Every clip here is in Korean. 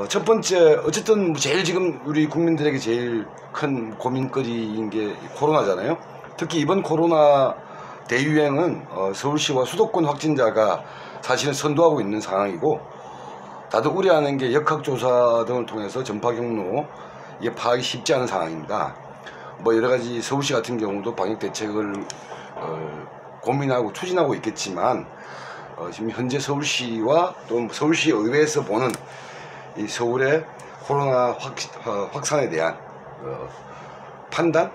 첫 번째, 어쨌든 제일 지금 우리 국민들에게 제일 큰 고민거리인 게 코로나잖아요. 특히 이번 코로나 대유행은 서울시와 수도권 확진자가 사실은 선도하고 있는 상황이고, 다들 우려하는 게 역학조사 등을 통해서 전파 경로 이게 파악이 쉽지 않은 상황입니다. 뭐 여러 가지 서울시 같은 경우도 방역 대책을 고민하고 추진하고 있겠지만, 지금 현재 서울시와 또 서울시 의회에서 보는 이 서울의 코로나 확산에 대한 판단,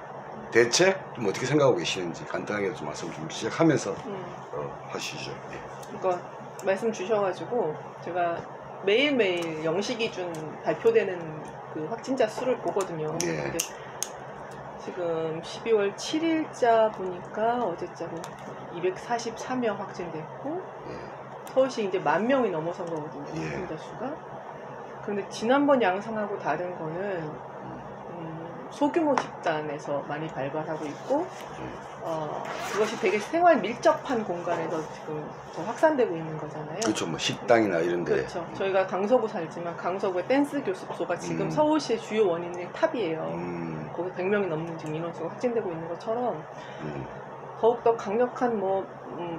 대책 좀 어떻게 생각하고 계시는지 간단하게 좀 말씀 좀 시작하면서 하시죠. 네. 그러니까 말씀 주셔가지고 제가 매일매일 0시 기준 발표되는 그 확진자 수를 보거든요. 네. 근데 지금 12월 7일자 보니까 어제자로 243명 확진됐고, 네. 서울시 이제 10,000명이 넘어선 거거든요. 예. 확진자 수가. 그런데 지난번 양상하고 다른 거는 소규모 집단에서 많이 발발하고 있고, 그것이 되게 생활 밀접한 공간에서 지금 더 확산되고 있는 거잖아요. 그렇죠. 뭐 식당이나 이런 데. 그렇죠. 저희가 강서구 살지만 강서구의 댄스 교습소가 지금 서울시의 주요 원인의 탑이에요. 거기 100명이 넘는 지금 인원수가 확진되고 있는 것처럼 더욱더 강력한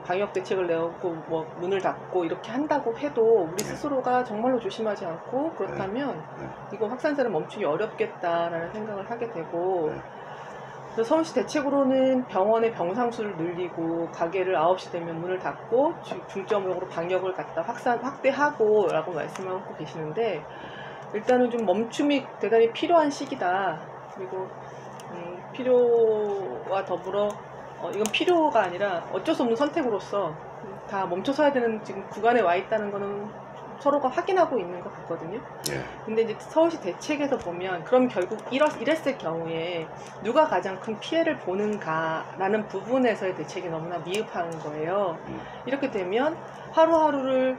방역 대책을 내고 문을 닫고 이렇게 한다고 해도 우리 스스로가 정말로 조심하지 않고 그렇다면 이거 확산세를 멈추기 어렵겠다라는 생각을 하게 되고, 그래서 서울시 대책으로는 병원의 병상수를 늘리고 가게를 9시 되면 문을 닫고 중점적으로 방역을 갖다 확대하고 라고 말씀하고 계시는데, 일단은 좀 멈춤이 대단히 필요한 시기다. 그리고 필요와 더불어 이건 필요가 아니라 어쩔 수 없는 선택으로서 다 멈춰서야 되는 지금 구간에 와 있다는 거는 서로가 확인하고 있는 것 같거든요. 예. 근데 이제 서울시 대책에서 보면 그럼 결국 이랬을 경우에 누가 가장 큰 피해를 보는가라는 부분에서의 대책이 너무나 미흡한 거예요. 이렇게 되면 하루하루를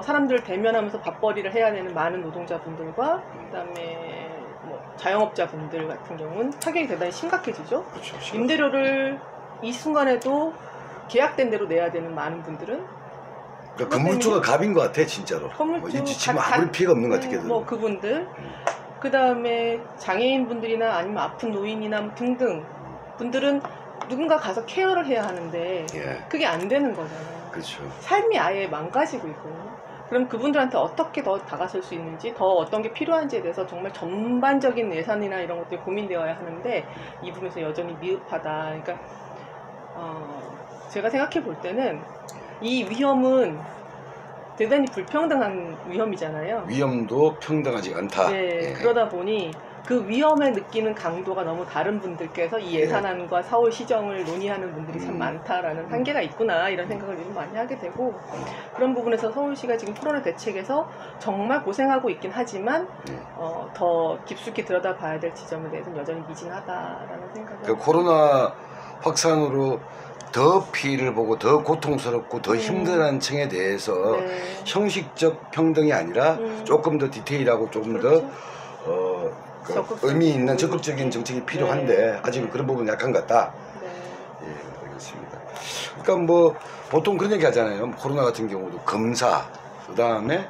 사람들을 대면하면서 밥벌이를 해야 되는 많은 노동자분들과 그다음에 자영업자분들 같은 경우는 타격이 대단히 심각해지죠. 그렇죠. 임대료를 이 순간에도 계약된 대로 내야 되는 많은 분들은, 그러니까 건물주가 갑인 것 같아 진짜로. 건물주 지금 아무리 피해가 없는 것 같아. 그분들, 그 다음에 장애인분들이나 아니면 아픈 노인이나 등등 분들은 누군가 가서 케어를 해야 하는데 그게 안 되는 거잖아요. 그렇죠. 삶이 아예 망가지고 있거든요. 그럼 그분들한테 어떻게 더 다가설 수 있는지, 더 어떤 게 필요한지에 대해서 정말 전반적인 예산이나 이런 것들이 고민되어야 하는데 이 부분에서 여전히 미흡하다. 그러니까 제가 생각해 볼 때는 이 위험은 대단히 불평등한 위험이잖아요. 위험도 평등하지 않다. 네, 그러다 보니 그 위험에 느끼는 강도가 너무 다른 분들께서 이 예산안과 서울시정을 논의하는 분들이 참 많다라는 한계가 있구나, 이런 생각을 좀 많이 하게 되고, 그런 부분에서 서울시가 지금 코로나 대책에서 정말 고생하고 있긴 하지만 더 깊숙이 들여다봐야 될 지점에 대해서는 여전히 미진하다라는 생각을 그 코로나 확산으로 더 피해를 보고 더 고통스럽고 더 힘들어하는 층에 대해서 형식적 평등이 아니라 조금 더 디테일하고 조금 더 의미 있는 적극적인 정책이 필요한데 아직은 그런 부분이 약한 것 같다. 예, 알겠습니다. 그러니까 보통 그런 얘기 하잖아요. 코로나 같은 경우도 검사, 그 다음에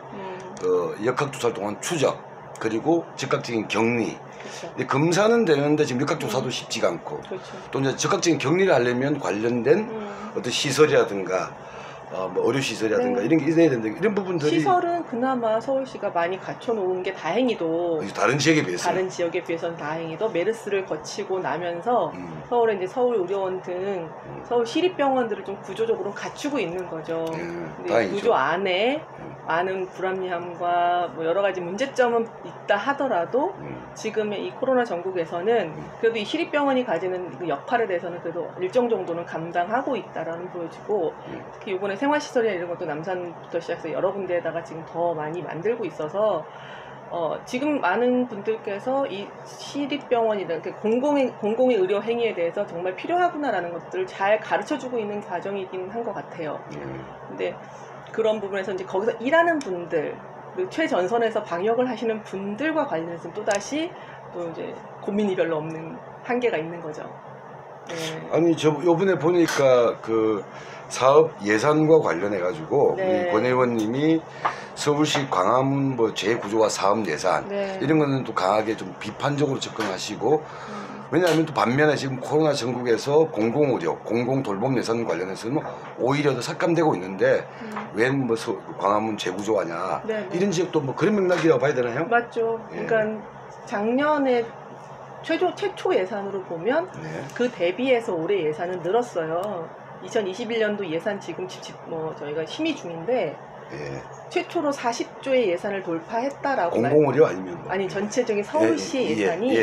역학조사를 통한 추적, 그리고 즉각적인 격리. 근데 검사는 되는데 지금 역학조사도 쉽지가 않고, 또 이제 즉각적인 격리를 하려면 관련된 어떤 시설이라든가 의료시설이라든가 이런 게 있어야 되는데, 이런 부분들이 시설은 그나마 서울시가 많이 갖춰놓은 게 다행히도 다른 지역에 비해서는 다행히도 메르스를 거치고 나면서 서울에 이제 서울의료원 등 서울 시립병원들을 좀 구조적으로 갖추고 있는 거죠. 근데 구조 안에 많은 불합리함과 여러 가지 문제점은 있다 하더라도 지금의 이 코로나 전국에서는 그래도 이 시립병원이 가지는 그 역할에 대해서는 그래도 일정 정도는 감당하고 있다라는 보여지고, 특히 이번에 생활시설이나 이런 것도 남산부터 시작해서 여러 군데에다가 지금 더 많이 만들고 있어서 지금 많은 분들께서 이 시립병원이나 공공의 의료 행위에 대해서 정말 필요하구나라는 것들을 잘 가르쳐주고 있는 과정이긴 한 것 같아요. 근데 그런 부분에서 이제 거기서 일하는 분들, 그리고 최전선에서 방역을 하시는 분들과 관련해서 또다시 또 이제 고민이 별로 없는 한계가 있는 거죠. 네. 아니 저 요번에 보니까 그 사업 예산과 관련해 가지고 네. 우리 권 의원님이 서울시 광화문 뭐 재구조와 사업 예산 네. 이런 거는 또 강하게 좀 비판적으로 접근하시고 왜냐하면 또 반면에 지금 코로나 전국에서 공공의료, 공공돌봄 예산 관련해서는 오히려 더 삭감되고 있는데 웬 뭐 광화문 재구조하냐 네, 네. 이런 지역도 뭐 그런 맥락이라고 봐야 되나요? 맞죠. 예. 그러니까 작년에 최초 예산으로 보면 네. 그 대비해서 올해 예산은 늘었어요. 2021년도 예산 지금 뭐 저희가 심의 중인데 예. 최초로 40조의 예산을 돌파했다라고 공공의료 아니면 뭐. 아니 전체적인 서울시의 예산이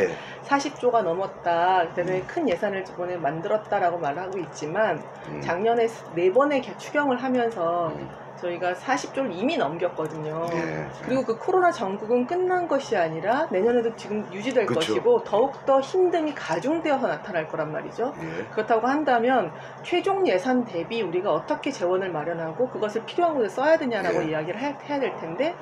40조가 넘었다. 그다음에 큰 예산을 이번에 만들었다라고 말하고 있지만 작년에 4번의 추경을 하면서 저희가 40조를 이미 넘겼거든요. 그리고 그 코로나 전국은 끝난 것이 아니라 내년에도 지금 유지될 그쵸. 것이고 더욱더 힘듦이 가중되어서 나타날 거란 말이죠. 그렇다고 한다면 최종 예산 대비 우리가 어떻게 재원을 마련하고 그것을 필요한 곳에 써야 되냐라고 이야기를 해야 될 텐데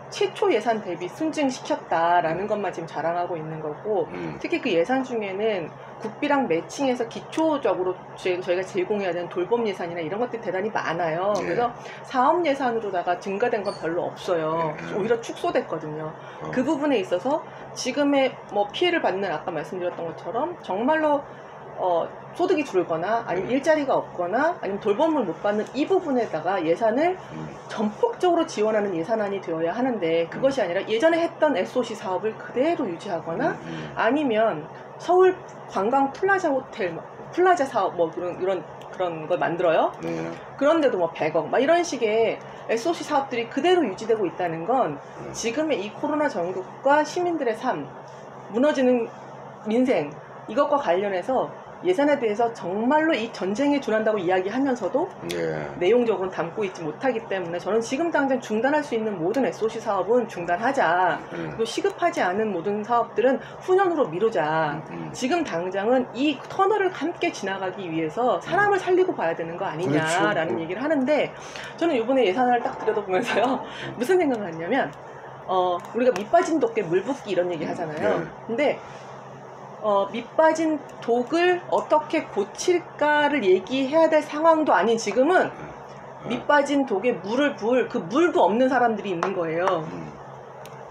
최초 예산 대비 순증시켰다라는 것만 지금 자랑하고 있는 거고 특히 그 예산 중에는 국비랑 매칭해서 기초적으로 저희가 제공해야 되는 돌봄 예산이나 이런 것들이 대단히 많아요. 그래서 사업 예산으로다가 증가된 건 별로 없어요. 오히려 축소됐거든요. 그 부분에 있어서 지금의 뭐 피해를 받는 아까 말씀드렸던 것처럼 정말로 소득이 줄거나 아니면 일자리가 없거나 아니면 돌봄을 못 받는 이 부분에다가 예산을 전폭적으로 지원하는 예산안이 되어야 하는데 그것이 아니라 예전에 했던 SOC 사업을 그대로 유지하거나 아니면 서울 관광 플라자 호텔, 플라자 사업 뭐 그런 걸 만들어요. 그런데도 뭐 100억 막 이런 식의 SOC 사업들이 그대로 유지되고 있다는 건 지금의 이 코로나 전국과 시민들의 삶, 무너지는 민생 이것과 관련해서 예산에 대해서 정말로 이 전쟁에 준한다고 이야기하면서도 내용적으로는 담고 있지 못하기 때문에 저는 지금 당장 중단할 수 있는 모든 SOC 사업은 중단하자. 그리고 시급하지 않은 모든 사업들은 후년으로 미루자. 지금 당장은 이 터널을 함께 지나가기 위해서 사람을 살리고 봐야 되는 거 아니냐라는 그렇죠. 얘기를 하는데 저는 이번에 예산을 딱 들여다보면서요. 무슨 생각을 했냐면 우리가 밑 빠진 독에 물 붓기 이런 얘기 하잖아요. 근데 밑 빠진 독을 어떻게 고칠까를 얘기해야 될 상황도 아닌 지금은 밑 빠진 독에 물을 부을 그 물도 없는 사람들이 있는 거예요.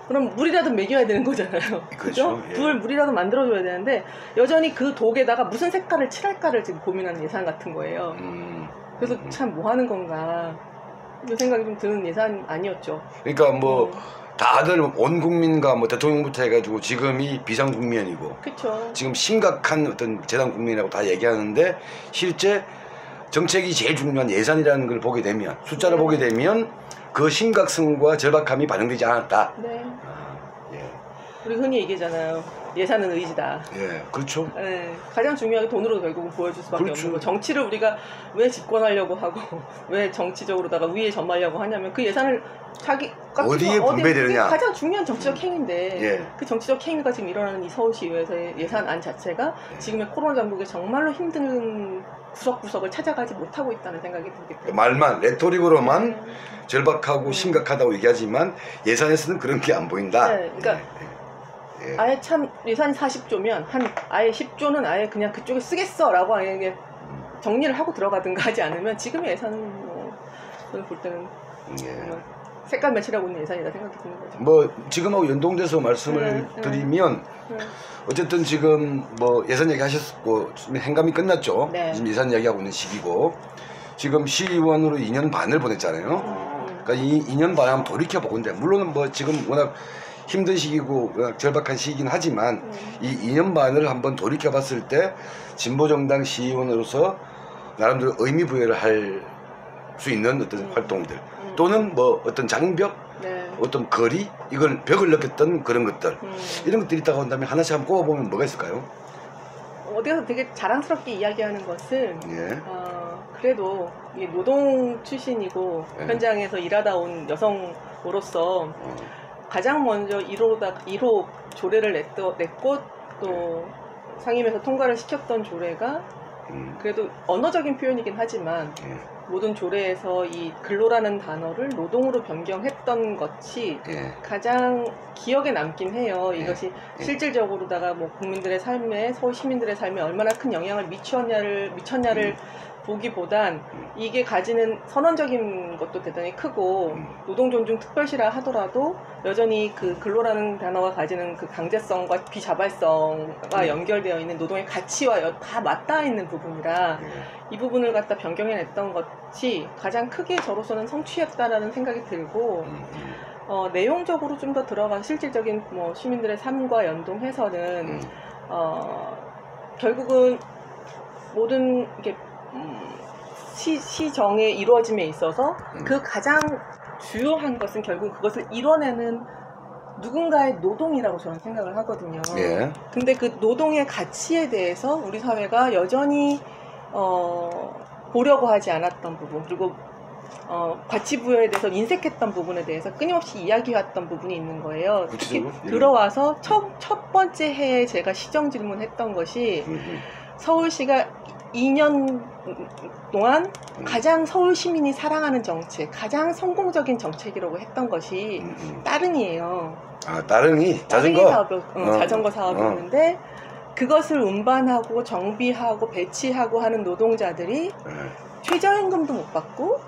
그럼 물이라도 먹여야 되는 거잖아요. 그죠? 물이라도 만들어줘야 되는데 여전히 그 독에다가 무슨 색깔을 칠할까를 지금 고민하는 예산 같은 거예요. 그래서 참 뭐 하는 건가 이런 생각이 좀 드는 예산 아니었죠. 그러니까 뭐 다들 온 국민과 뭐 대통령부터 해가지고 지금이 비상국면이고 그쵸. 지금 심각한 어떤 재난 국면이라고 다 얘기하는데 실제 정책이 제일 중요한 예산이라는 걸 보게 되면 숫자를 보게 되면 그 심각성과 절박함이 반영되지 않았다. 네. 우리 흔히 얘기하잖아요. 예산은 의지다. 그렇죠. 가장 중요한 게 돈으로 결국은 보여줄 수밖에 없는 거. 정치를 우리가 왜 집권하려고 하고 왜 정치적으로다가 위에 점하려고 하냐면 그 예산을 어디에 분배되느냐. 가장 중요한 정치적 행위인데 그 정치적 행위가 지금 일어나는 이 서울시의회에서의 예산안 자체가 지금의 코로나 전국에 정말로 힘든 구석구석을 찾아가지 못하고 있다는 생각이 들기 때문에 말만 레토릭으로만 절박하고 심각하다고 얘기하지만 예산에서는 그런 게 안 보인다. 그러니까 아예 참 예산이 40조면 아예 10조는 아예 그냥 그쪽에 쓰겠어 라고 아예 정리를 하고 들어가든가 하지 않으면 지금의 예산은 뭐 저는 볼 때는 색깔 매치라고 있는 예산이다 생각이 드는 거죠. 뭐 지금하고 연동돼서 말씀을 드리면 어쨌든 지금 뭐 예산 얘기 하셨고 행감이 끝났죠. 지금 예산 얘기하고 있는 시기고 지금 시의원으로 2년 반을 보냈잖아요. 그러니까 이 2년 반 하면 돌이켜보건데 물론 뭐 지금 워낙 힘든 시기고 워낙 절박한 시기긴 하지만 이 2년 반을 한번 돌이켜봤을 때 진보정당 시의원으로서 나름대로 의미부여를 할 수 있는 어떤 활동들 또는 뭐 어떤 장벽 어떤 거리 이걸 벽을 느꼈던 그런 것들 이런 것들이 있다고 한다면 하나씩 한번 꼽아보면 뭐가 있을까요? 어디서 되게 자랑스럽게 이야기하는 것은 그래도 노동 출신이고 현장에서 일하다 온 여성으로서 가장 먼저 1호 조례를 냈고 또 상임위에서 통과를 시켰던 조례가 그래도 언어적인 표현이긴 하지만 모든 조례에서 이 근로라는 단어를 노동으로 변경했던 것이 가장 기억에 남긴 해요. 이것이 실질적으로다가 뭐 국민들의 삶에, 서울 시민들의 삶에 얼마나 큰 영향을 미쳤냐를 보기보단 이게 가지는 선언적인 것도 대단히 크고 노동존중 특별시라 하더라도 여전히 그 근로라는 단어가 가지는 그 강제성과 비자발성과 연결되어 있는 노동의 가치와 다 맞닿아 있는 부분이라 이 부분을 갖다 변경해냈던 것이 가장 크게 저로서는 성취했다라는 생각이 들고 내용적으로 좀 더 들어간 실질적인 뭐 시민들의 삶과 연동해서는 결국은 모든 이렇게 시정의 이루어짐에 있어서 그 가장 주요한 것은 결국 그것을 이뤄내는 누군가의 노동이라고 저는 생각을 하거든요. 근데 그 노동의 가치에 대해서 우리 사회가 여전히 보려고 하지 않았던 부분, 그리고 가치 부여에 대해서 인색했던 부분에 대해서 끊임없이 이야기해왔던 부분이 있는 거예요. 특히 들어와서 첫 번째 해에 제가 시정 질문했던 것이 서울시가 2년 동안 가장 서울 시민이 사랑하는 정책, 가장 성공적인 정책이라고 했던 것이 따릉이에요. 아, 따릉이? 자전거? 자전거 사업이었는데 그것을 운반하고 정비하고 배치하고 하는 노동자들이 최저임금도 못 받고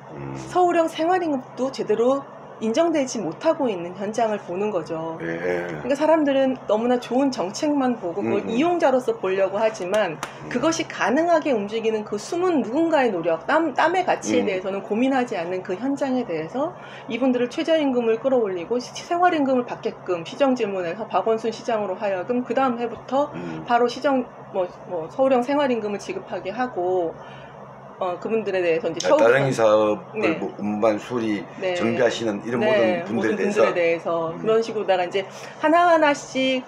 서울형 생활임금도 제대로 인정되지 못하고 있는 현장을 보는 거죠. 그러니까 사람들은 너무나 좋은 정책만 보고 그걸 이용자로서 보려고 하지만 그것이 가능하게 움직이는 그 숨은 누군가의 노력, 땀의 가치에 대해서는 고민하지 않는 그 현장에 대해서 이분들을 최저임금을 끌어올리고 생활임금을 받게끔 시정질문에서 박원순 시장으로 하여금 그 다음 해부터 바로 서울형 생활임금을 지급하게 하고 그분들에 대해서 이제 따릉이 사업을 뭐 운반 수리 정비하시는 이런 모든 분들에 대해서 그런 식으로다가 이제 하나하나씩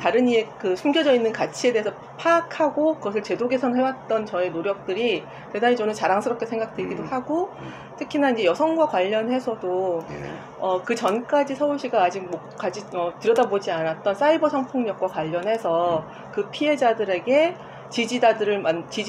다른 이의 그 숨겨져 있는 가치에 대해서 파악하고 그것을 제도 개선해왔던 저의 노력들이 대단히 저는 자랑스럽게 생각되기도 하고 특히나 이제 여성과 관련해서도 그 전까지 서울시가 아직 들여다보지 않았던 사이버 성폭력과 관련해서 그 피해자들에게 지지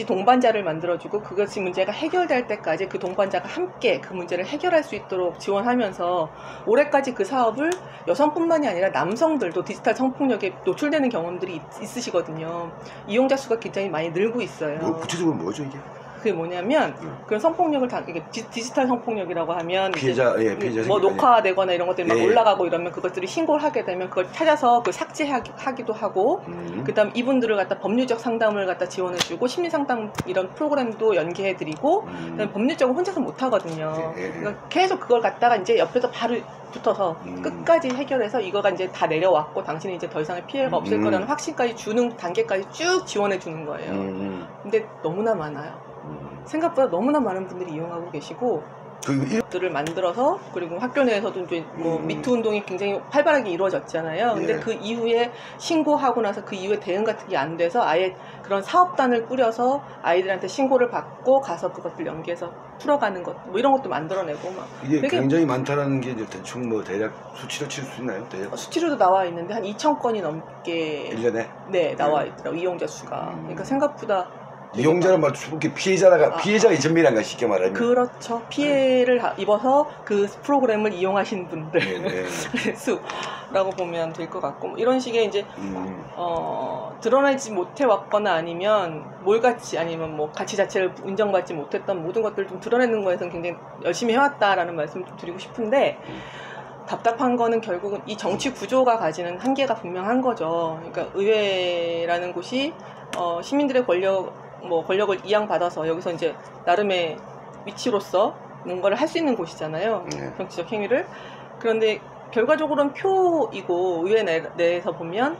동반자를 만들어주고 그것이 문제가 해결될 때까지 그 동반자가 함께 그 문제를 해결할 수 있도록 지원하면서 올해까지 그 사업을 여성뿐만이 아니라 남성들도 디지털 성폭력에 노출되는 경험들이 있으시거든요. 이용자 수가 굉장히 많이 늘고 있어요. 구체적으로 뭐죠 이게? 그게 뭐냐면 그런 성폭력을 디지털 성폭력이라고 하면 피해자 뭐 녹화되거나 이런 것들이 막 올라가고 이러면 그것들이 신고를 하게 되면 그걸 찾아서 그 삭제하기도 하고 그다음 이분들을 갖다 법률적 상담을 갖다 지원해주고 심리 상담 이런 프로그램도 연계해드리고 그다음 법률적으로 혼자서 못 하거든요. 그러니까 계속 그걸 갖다가 이제 옆에서 바로 붙어서 끝까지 해결해서 이거가 이제 다 내려왔고 당신이 이제 더 이상의 피해가 없을 거라는 확신까지 주는 단계까지 쭉 지원해 주는 거예요. 근데 너무나 많아요. 생각보다 너무나 많은 분들이 이용하고 계시고 들을 만들어서 그리고 학교 내에서도 이제 뭐 미투 운동이 굉장히 활발하게 이루어졌잖아요. 근데 그 이후에 신고하고 나서 그 이후에 대응 같은 게 안 돼서 아예 그런 사업단을 꾸려서 아이들한테 신고를 받고 가서 그것들 연계해서 풀어가는 것 뭐 이런 것도 만들어내고 막 이게 굉장히 많다라는 게 이제 대충 뭐 대략 수치로 칠 수 있나요? 대략? 수치로도 나와 있는데 한 2,000건이 넘게 1년에? 네 나와 있더라고요. 이용자 수가. 그러니까 생각보다 이용자는 말 이렇게 피해자가 2,000명이란 거 쉽게 말하면 그렇죠. 피해를 입어서 그 프로그램을 이용하신 분들 수라고 보면 될 것 같고 뭐 이런 식의 이제 드러내지 못해 왔거나 아니면 몰같이 아니면 뭐 가치 자체를 인정받지 못했던 모든 것들을 좀 드러내는 거에서는 굉장히 열심히 해왔다라는 말씀을 좀 드리고 싶은데 답답한 거는 결국은 이 정치 구조가 가지는 한계가 분명한 거죠. 그러니까 의회라는 곳이 시민들의 권력을 이양받아서 여기서 이제 나름의 위치로서 뭔가를 할 수 있는 곳이잖아요. 정치적 행위를. 그런데 결과적으로는 표이고 의회 내에서 보면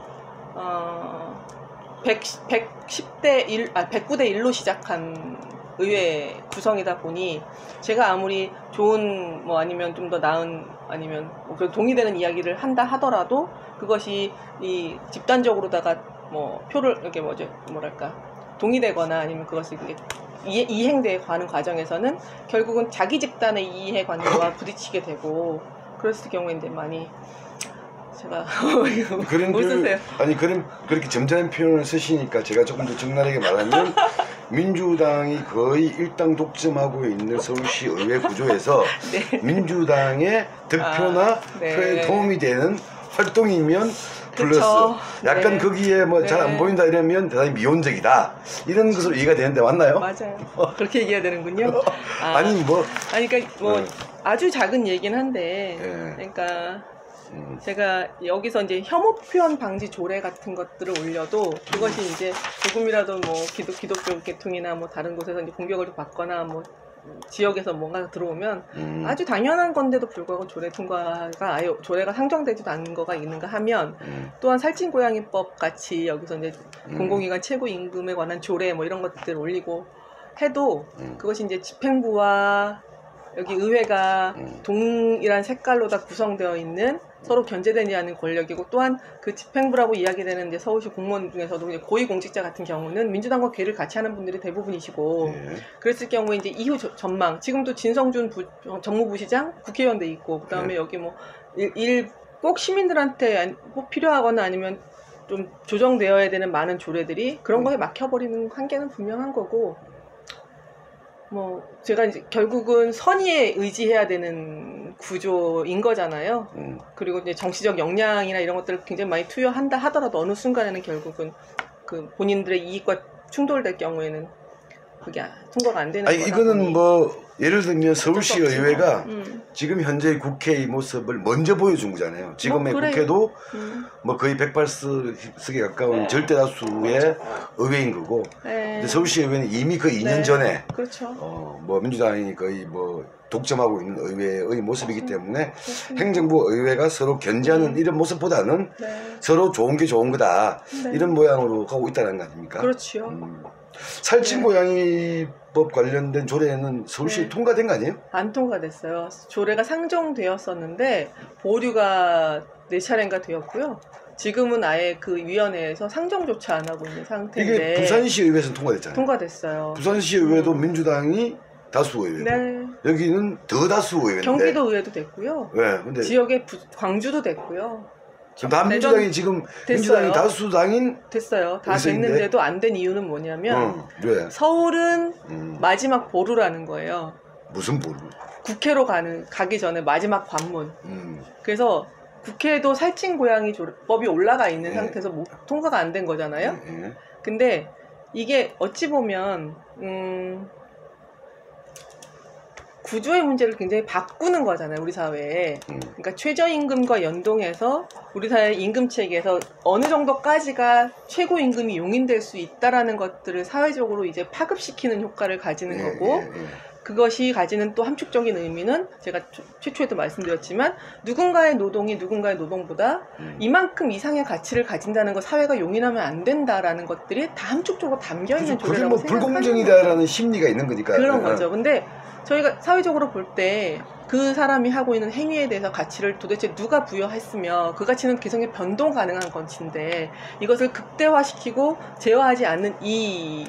109대 1로 시작한 의회 구성이다 보니 제가 아무리 좋은 뭐 아니면 좀 더 나은 아니면 뭐 동의되는 이야기를 한다 하더라도 그것이 이 집단적으로다가 뭐 표를 이렇게 뭐랄까 동의되거나 아니면 그것이 이행돼 가는 과정에서는 결국은 자기 집단의 이해관계와 부딪히게 되고 그랬을 경우인데 많이 제가 그런 그렇게 점잖은 표현을 쓰시니까 제가 조금 더 적나라하게 말하면 민주당이 거의 일당 독점하고 있는 서울시 의회 구조에서 네. 민주당의 득표나 네. 표에 도움이 되는 활동이면 플러스 그쵸. 약간 네. 거기에 뭐 잘 안 네. 보인다 이러면 대단히 미온적이다 이런 것으로 이해가 되는데 맞나요? 맞아요. 그렇게 얘기해야 되는군요. 아니 뭐 아니 그러니까 뭐 네. 아주 작은 얘기긴 한데 네. 그러니까 제가 여기서 이제 혐오 표현 방지 조례 같은 것들을 올려도 그것이 이제 조금이라도 뭐 기독교 계통이나 뭐 다른 곳에서 이제 공격을 받거나 뭐 지역에서 뭔가 들어오면 아주 당연한 건데도 불구하고 조례 통과가 아예 조례가 상정되지도 않는 거가 있는가 하면 또한 살찐고양이법 같이 여기서 이제 공공기관 최고임금에 관한 조례 뭐 이런 것들 올리고 해도 그것이 이제 집행부와 여기 의회가 동일한 색깔로 다 구성되어 있는 서로 견제되지 않는 권력이고 또한 그 집행부라고 이야기되는 이제 서울시 공무원 중에서도 이제 고위공직자 같은 경우는 민주당과 괴를 같이 하는 분들이 대부분이시고 그랬을 경우에 이제 이후 전망 지금도 진성준 정무부시장 국회의원 돼 있고 그다음에 여기 뭐 꼭 시민들한테 꼭 필요하거나 아니면 좀 조정되어야 되는 많은 조례들이 그런 거에 막혀버리는 한계는 분명한 거고 뭐 제가 이제 결국은 선의에 의지해야 되는 구조인 거잖아요. 그리고 이제 정치적 역량이나 이런 것들을 굉장히 많이 투여한다 하더라도 어느 순간에는 결국은 그 본인들의 이익과 충돌될 경우에는 그게 통과가 안 되는 아니 거다 이거는 보니. 뭐 예를 들면 서울시 어쩔 수 의회가 없지만, 지금 현재의 국회의 모습을 먼저 보여준 거잖아요. 지금의 그래요. 국회도 뭐 거의 108석에 가까운 네. 절대다수의 의회인 거고 네. 근데 서울시 의회는 이미 그 2년 네. 전에 그렇죠. 뭐 민주당이 거의 뭐 독점하고 있는 의회의 모습이기 때문에 행정부 의회가 서로 견제하는 이런 모습보다는 네. 서로 좋은 게 좋은 거다 네. 이런 모양으로 가고 있다는 거 아닙니까? 그렇죠. 살찐고양이법 관련된 조례는 서울시에 네. 통과된 거 아니에요? 안 통과됐어요. 조례가 상정되었었는데 보류가 4차례인가 되었고요. 지금은 아예 그 위원회에서 상정조차 안 하고 있는 상태인데 이게 부산시 의회에서 통과됐잖아요. 통과됐어요. 부산시 의회도 민주당이 다수 의회고 네. 여기는 더 다수 의회인데 경기도 의회도 됐고요. 네, 근데 지역의 광주도 됐고요. 다 민주당이 지금 민주당이 다수당인 됐어요. 다 의석인데? 됐는데도 안 된 이유는 뭐냐면 왜? 서울은 마지막 보루라는 거예요. 무슨 보루? 국회로 가기 전에 마지막 관문. 그래서 국회에도 살찐고양이법이 올라가 있는 상태에서 통과가 안 된 거잖아요. 근데 이게 어찌 보면 구조의 문제를 굉장히 바꾸는 거잖아요, 우리 사회에. 그러니까 최저임금과 연동해서 우리 사회 임금 체계에서 어느 정도까지가 최고임금이 용인될 수 있다라는 것들을 사회적으로 이제 파급시키는 효과를 가지는 거고, 그것이 가지는 또 함축적인 의미는 제가 최초에도 말씀드렸지만 누군가의 노동이 누군가의 노동보다 이만큼 이상의 가치를 가진다는 거 사회가 용인하면 안 된다라는 것들이 다 함축적으로 담겨있는 그게 조례라고 뭐 생각하는 불공정이다라는 심리가 있는 거니까. 그런 거죠. 근데 저희가 사회적으로 볼 때 그 사람이 하고 있는 행위에 대해서 가치를 도대체 누가 부여했으며 그 가치는 개성에 변동 가능한 것인데 이것을 극대화시키고 제어하지 않는 이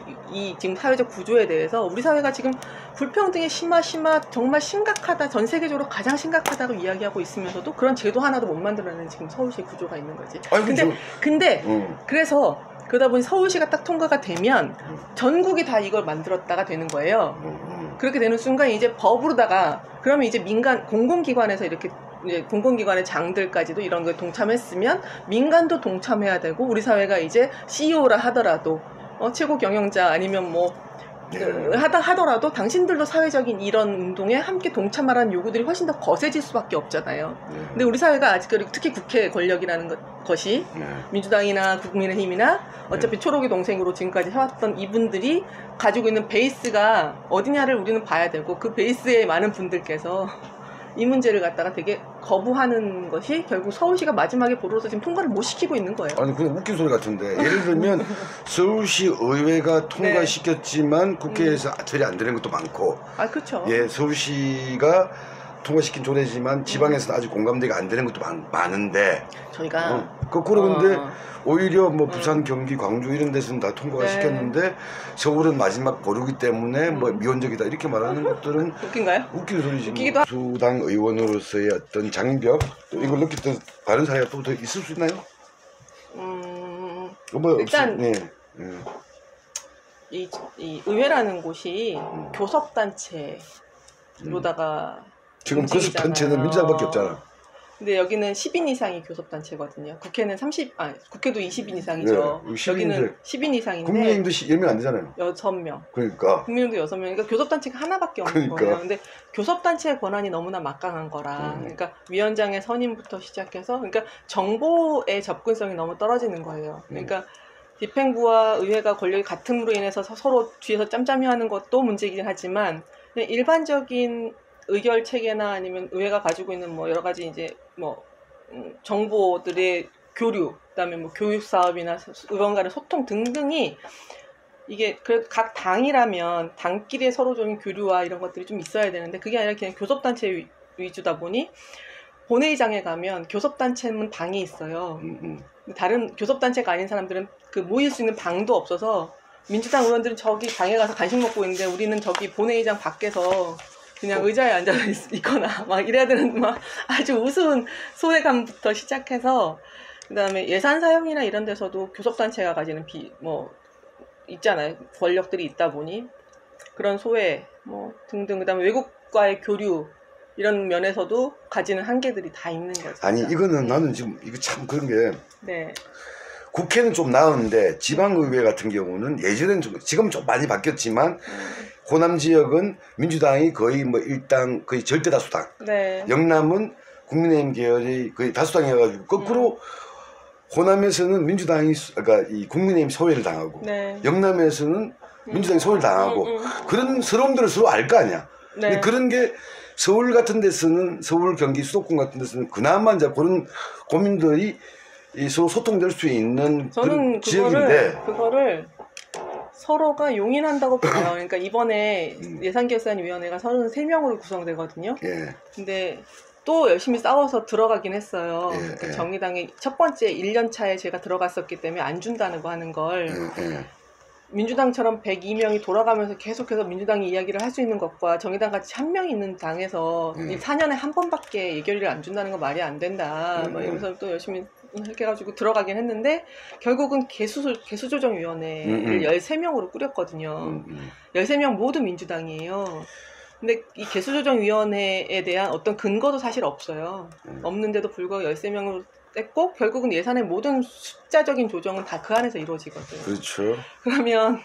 지금 사회적 구조에 대해서 우리 사회가 지금 불평등의 심화 정말 심각하다, 전 세계적으로 가장 심각하다고 이야기하고 있으면서도 그런 제도 하나도 못 만들어내는 지금 서울시 구조가 있는 거지. 근데 그래서 그러다 보니 서울시가 딱 통과가 되면 전국이 다 이걸 만들었다가 되는 거예요. 그렇게 되는 순간 이제 법으로다가 그러면 이제 민간 공공기관에서 이렇게 이제 공공기관의 장들까지도 이런 거에 동참했으면 민간도 동참해야 되고 우리 사회가 이제 CEO라 하더라도 최고 경영자 아니면 뭐 하더라도 당신들도 사회적인 이런 운동에 함께 동참하라는 요구들이 훨씬 더 거세질 수밖에 없잖아요. 근데 우리 사회가 아직 특히 국회 권력이라는 것이 민주당이나 국민의힘이나 어차피 초록의 동생으로 지금까지 해왔던 이분들이 가지고 있는 베이스가 어디냐를 우리는 봐야 되고 그 베이스에 많은 분들께서 이 문제를 갖다가 되게 거부하는 것이 결국 서울시가 마지막에 보러서 지금 통과를 못 시키고 있는 거예요. 아니 그냥 웃긴 소리 같은데 예를 들면 서울시 의회가 통과시켰지만 국회에서 처리 안 되는 것도 많고 그렇죠. 서울시가 통과시킨 조례지만 지방에서는 아직 공감대가 안 되는 것도 많은데 저희가 거꾸로 근데 오히려 뭐 부산, 경기, 광주 이런 데서는 다 통과가 시켰는데 서울은 마지막 보루기 때문에 뭐 미온적이다 이렇게 말하는 것들은 웃긴가요? 웃긴 소리지. 웃기기도 수당 의원으로서의 어떤 장벽 이걸 느꼈던 다른 사회가 또 더 있을 수 있나요? 일단 이 의회라는 곳이 교섭단체로다가 지금 교섭단체는 민주당밖에 없잖아. 근데 여기는 10인 이상이 교섭단체거든요. 국회는 국회도 20인 이상이죠. 네, 여기는 10인 이상인데. 국민의힘도 10명 안 되잖아요. 6명. 그러니까. 국민의힘도 6명. 그러니까 교섭단체가 하나밖에 없는 거예요. 근데 교섭단체의 권한이 너무나 막강한 거라. 그러니까 위원장의 선임부터 시작해서, 그러니까 정보의 접근성이 너무 떨어지는 거예요. 그러니까 집행부와 의회가 권력이 같음으로 인해서 서로 뒤에서 짬짬이 하는 것도 문제이긴 하지만, 그냥 일반적인 의결 체계나 아니면 의회가 가지고 있는 뭐 여러 가지 이제 뭐 정보들의 교류, 그다음에 뭐 교육 사업이나 의원 간의 소통 등등이 이게 그래도 각 당이라면 당끼리 서로 좀 교류와 이런 것들이 좀 있어야 되는데 그게 아니라 그냥 교섭단체 위주다 보니 본회의장에 가면 교섭단체는 방이 있어요. 다른 교섭단체가 아닌 사람들은 그 모일 수 있는 방도 없어서 민주당 의원들은 저기 방에 가서 간식 먹고 있는데 우리는 저기 본회의장 밖에서 그냥 의자에 앉아 있거나 막 이래야 되는 막 아주 우스운 소외감부터 시작해서 그다음에 예산 사용이나 이런 데서도 교섭단체가 가지는 뭐 있잖아요. 권력들이 있다 보니 그런 소외 뭐 등등 그다음에 외국과의 교류 이런 면에서도 가지는 한계들이 다 있는 거죠. 아니 이거는 나는 지금 이거 참 그런 게 네. 국회는 좀 나은데 지방의회 같은 경우는 예전엔 지금은 좀 많이 바뀌었지만 호남 지역은 민주당이 거의 뭐 일당 거의 절대 다수당. 네. 영남은 국민의힘 계열이 거의 다수당이어가지고 거꾸로 호남에서는 민주당이 그러니까 이 국민의힘 소외를 당하고 네. 영남에서는 민주당이 소외를 당하고 그런 서러움들을 서로 알 거 아니야. 네. 근데 그런 게 서울 같은 데서는 서울 경기 수도권 같은 데서는 그나마 이제 그런 고민들이 서로 소통될 수 있는 저는 지역인데 그거를 서로가 용인한다고 봐요. 그러니까 이번에 예산결산위원회가 33명으로 구성되거든요. 예. 근데 또 열심히 싸워서 들어가긴 했어요. 예, 그러니까 예. 정의당이 첫 번째 1년 차에 제가 들어갔었기 때문에 안 준다는 거 하는 걸 민주당처럼 102명이 돌아가면서 계속해서 민주당이 이야기를 할 수 있는 것과 정의당 같이 한 명 있는 당에서 4년에 한 번밖에 예결위를 안 준다는 건 말이 안 된다. 뭐 이러면서 또 열심히 이렇게 해가지고 들어가긴 했는데 결국은 개수조정위원회를 13명으로 꾸렸거든요. 13명 모두 민주당이에요. 근데 이 개수조정위원회에 대한 어떤 근거도 사실 없어요. 없는데도 불구하고 13명으로 뗐고 결국은 예산의 모든 숫자적인 조정은 다 그 안에서 이루어지거든요. 그렇죠. 그러면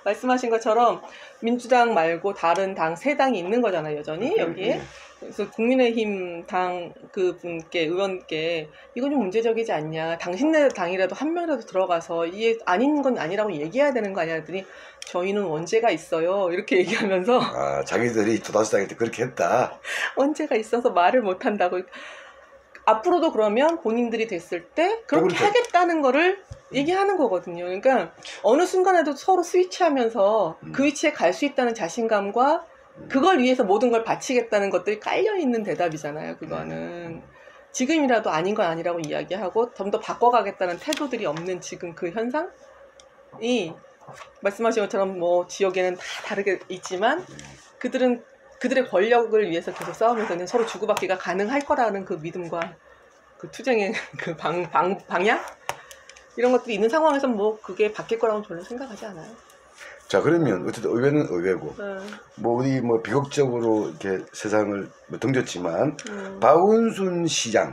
말씀하신 것처럼 민주당 말고 다른 당 3당이 있는 거잖아요, 여전히 여기에. 그래서 국민의힘 당 그분께 의원께 이건 좀 문제적이지 않냐. 당신네 당이라도 한 명이라도 들어가서 이게 아닌 건 아니라고 얘기해야 되는 거 아니야 했더니 저희는 원죄가 있어요. 이렇게 얘기하면서 자기들이 다수당일 때 그렇게 했다. 원죄가 있어서 말을 못 한다고. 앞으로도 그러면 본인들이 됐을 때 그렇게 하겠다는 거를 얘기하는 거거든요. 그러니까 어느 순간에도 서로 스위치하면서 그 위치에 갈 수 있다는 자신감과 그걸 위해서 모든 걸 바치겠다는 것들이 깔려있는 대답이잖아요. 그거는 지금이라도 아닌 건 아니라고 이야기하고 좀 더 바꿔가겠다는 태도들이 없는 지금 그 현상이 말씀하신 것처럼 뭐 지역에는 다 다르게 있지만 그들은 그들의 권력을 위해서 계속 싸우면서 서로 주고받기가 가능할 거라는 그 믿음과 그 투쟁의 그 방향? 이런 것들이 있는 상황에서 뭐 그게 바뀔 거라고 저는 생각하지 않아요. 자, 그러면 어쨌든 의회는 의회고, 뭐 우리 뭐 비극적으로 이렇게 세상을 뭐 등졌지만, 박원순 시장의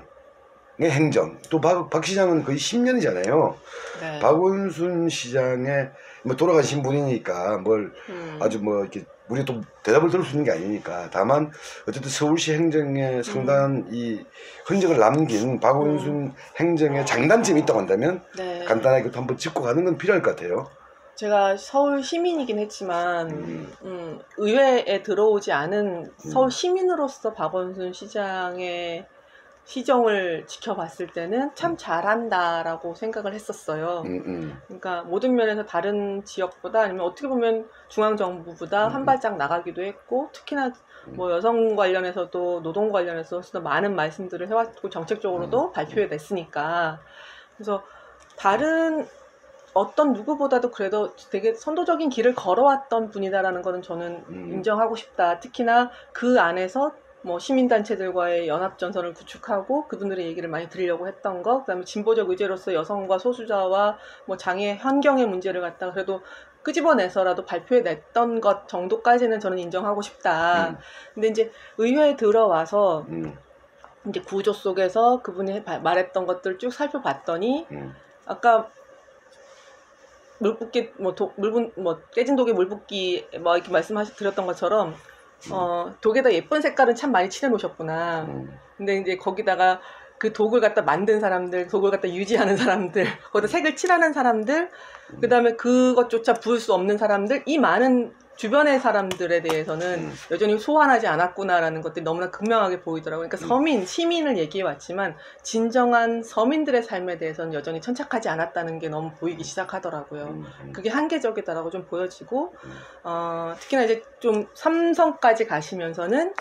행정, 또 박 시장은 거의 10년이잖아요. 네. 박원순 시장의 뭐 돌아가신 분이니까 뭘 아주 뭐 이렇게 우리 또 대답을 들을 수 있는 게 아니니까 다만 어쨌든 서울시 행정에 상당한 이 흔적을 남긴 박원순 행정의 장단점이 있다고 한다면 네. 간단하게 그것도 한번 짚고 가는 건 필요할 것 같아요. 제가 서울 시민이긴 했지만 의회에 들어오지 않은 서울 시민으로서 박원순 시장의 시정을 지켜봤을 때는 참 잘한다라고 생각을 했었어요. 그러니까 모든 면에서 다른 지역보다 아니면 어떻게 보면 중앙정부보다 한 발짝 나가기도 했고 특히나 뭐 여성 관련해서도 노동 관련해서 많은 말씀들을 해왔고 정책적으로도 발표해냈으니까 그래서 다른 어떤 누구보다도 그래도 되게 선도적인 길을 걸어왔던 분이다라는 거는 저는 인정하고 싶다. 특히나 그 안에서 뭐 시민단체들과의 연합전선을 구축하고 그분들의 얘기를 많이 들으려고 했던 거, 그다음에 진보적 의제로서 여성과 소수자와 뭐 장애 환경의 문제를 갖다가 그래도 끄집어내서라도 발표해냈던 것 정도까지는 저는 인정하고 싶다. 근데 이제 의회에 들어와서 이제 구조 속에서 그분이 말했던 것들 쭉 살펴봤더니 아까 물붓기 깨진 독에 물붓기 이렇게 드렸던 것처럼 독에다 예쁜 색깔은 참 많이 칠해 놓으셨구나. 근데 이제 거기다가 그 독을 갖다 만든 사람들, 독을 갖다 유지하는 사람들, 거기다 색을 칠하는 사람들, 그 다음에 그것조차 부을 수 없는 사람들, 이 많은 주변의 사람들에 대해서는 여전히 소환하지 않았구나라는 것들이 너무나 극명하게 보이더라고요. 그러니까 시민을 얘기해왔지만 진정한 서민들의 삶에 대해서는 여전히 천착하지 않았다는 게 너무 보이기 시작하더라고요. 그게 한계적이다라고 좀 보여지고, 특히나 이제 좀 삼성까지 가시면서는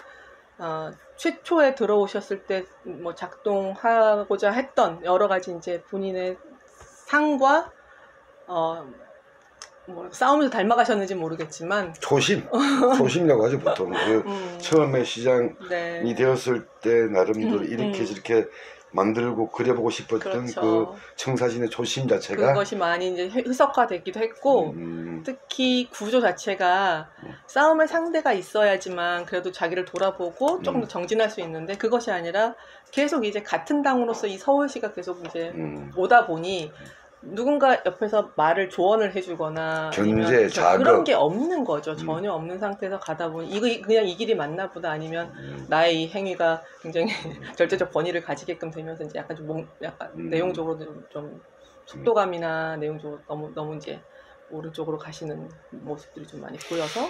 최초에 들어오셨을 때 뭐 작동하고자 했던 여러 가지 이제 본인의 상과 뭐 싸우면서 닮아가셨는지 모르겠지만 초심이라고 하죠 보통. 처음에 시장이 네. 되었을 때 나름대로 이렇게 저렇게 만들고 그려보고 싶었던 그렇죠. 그 청사진의 초심 자체가 그것이 많이 이제 희석화되기도 했고 특히 구조 자체가 싸움의 상대가 있어야지만 그래도 자기를 돌아보고 조금 더 정진할 수 있는데 그것이 아니라 계속 이제 같은 당으로서 이 서울시가 계속 이제 오다 보니 누군가 옆에서 말을 조언을 해주거나 견제, 자극 그런 게 없는 거죠. 전혀 없는 상태에서 가다 보니 이거 그냥 이 길이 맞나 보다 아니면 나의 이 행위가 굉장히 절대적 권위를 가지게끔 되면서 이제 약간 좀 약간 내용적으로 좀 속도감이나 내용적으로 너무 이제 오른쪽으로 가시는 모습들이 좀 많이 보여서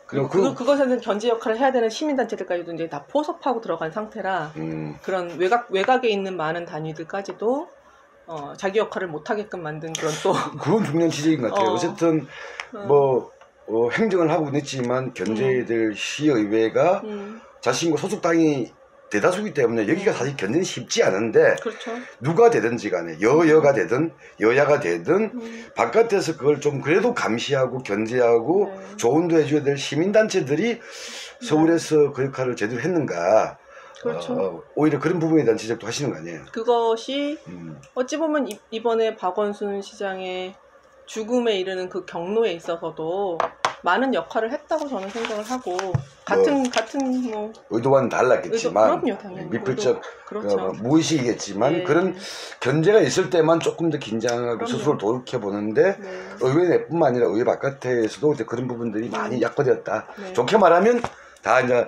그리고 그것에는 견제 역할을 해야 되는 시민단체들까지도 이제 다 포섭하고 들어간 상태라 그런 외곽에 있는 많은 단위들까지도 자기 역할을 못하게끔 만든 그런 또 그건 중요한 지적인 것 같아요. 어쨌든 뭐 행정을 하고 있지만 견제해야 될 시의회가 자신과 소속당이 대다수이기 때문에 여기가 사실 견제는 쉽지 않은데 그렇죠. 누가 되든지 간에 여가 되든 여야가 되든 바깥에서 그걸 좀 그래도 감시하고 견제하고 조언도 해줘야 될 시민단체들이 서울에서 그 역할을 제대로 했는가. 그렇죠. 오히려 그런 부분에 대한 지적도 하시는 거 아니에요? 그것이 어찌 보면 이번에 박원순 시장의 죽음에 이르는 그 경로에 있어서도 많은 역할을 했다고 저는 생각을 하고 같은 뭐 의도와는 달랐겠지만 그럼요, 당연히. 미필적 그렇죠. 무의식이겠지만 그런 견제가 있을 때만 조금 더 긴장하고 그럼요. 스스로를 돌이켜 보는데 의회 내뿐만 아니라 의회 바깥에서도 이제 그런 부분들이 많이 약화되었다. 좋게 말하면 다 이제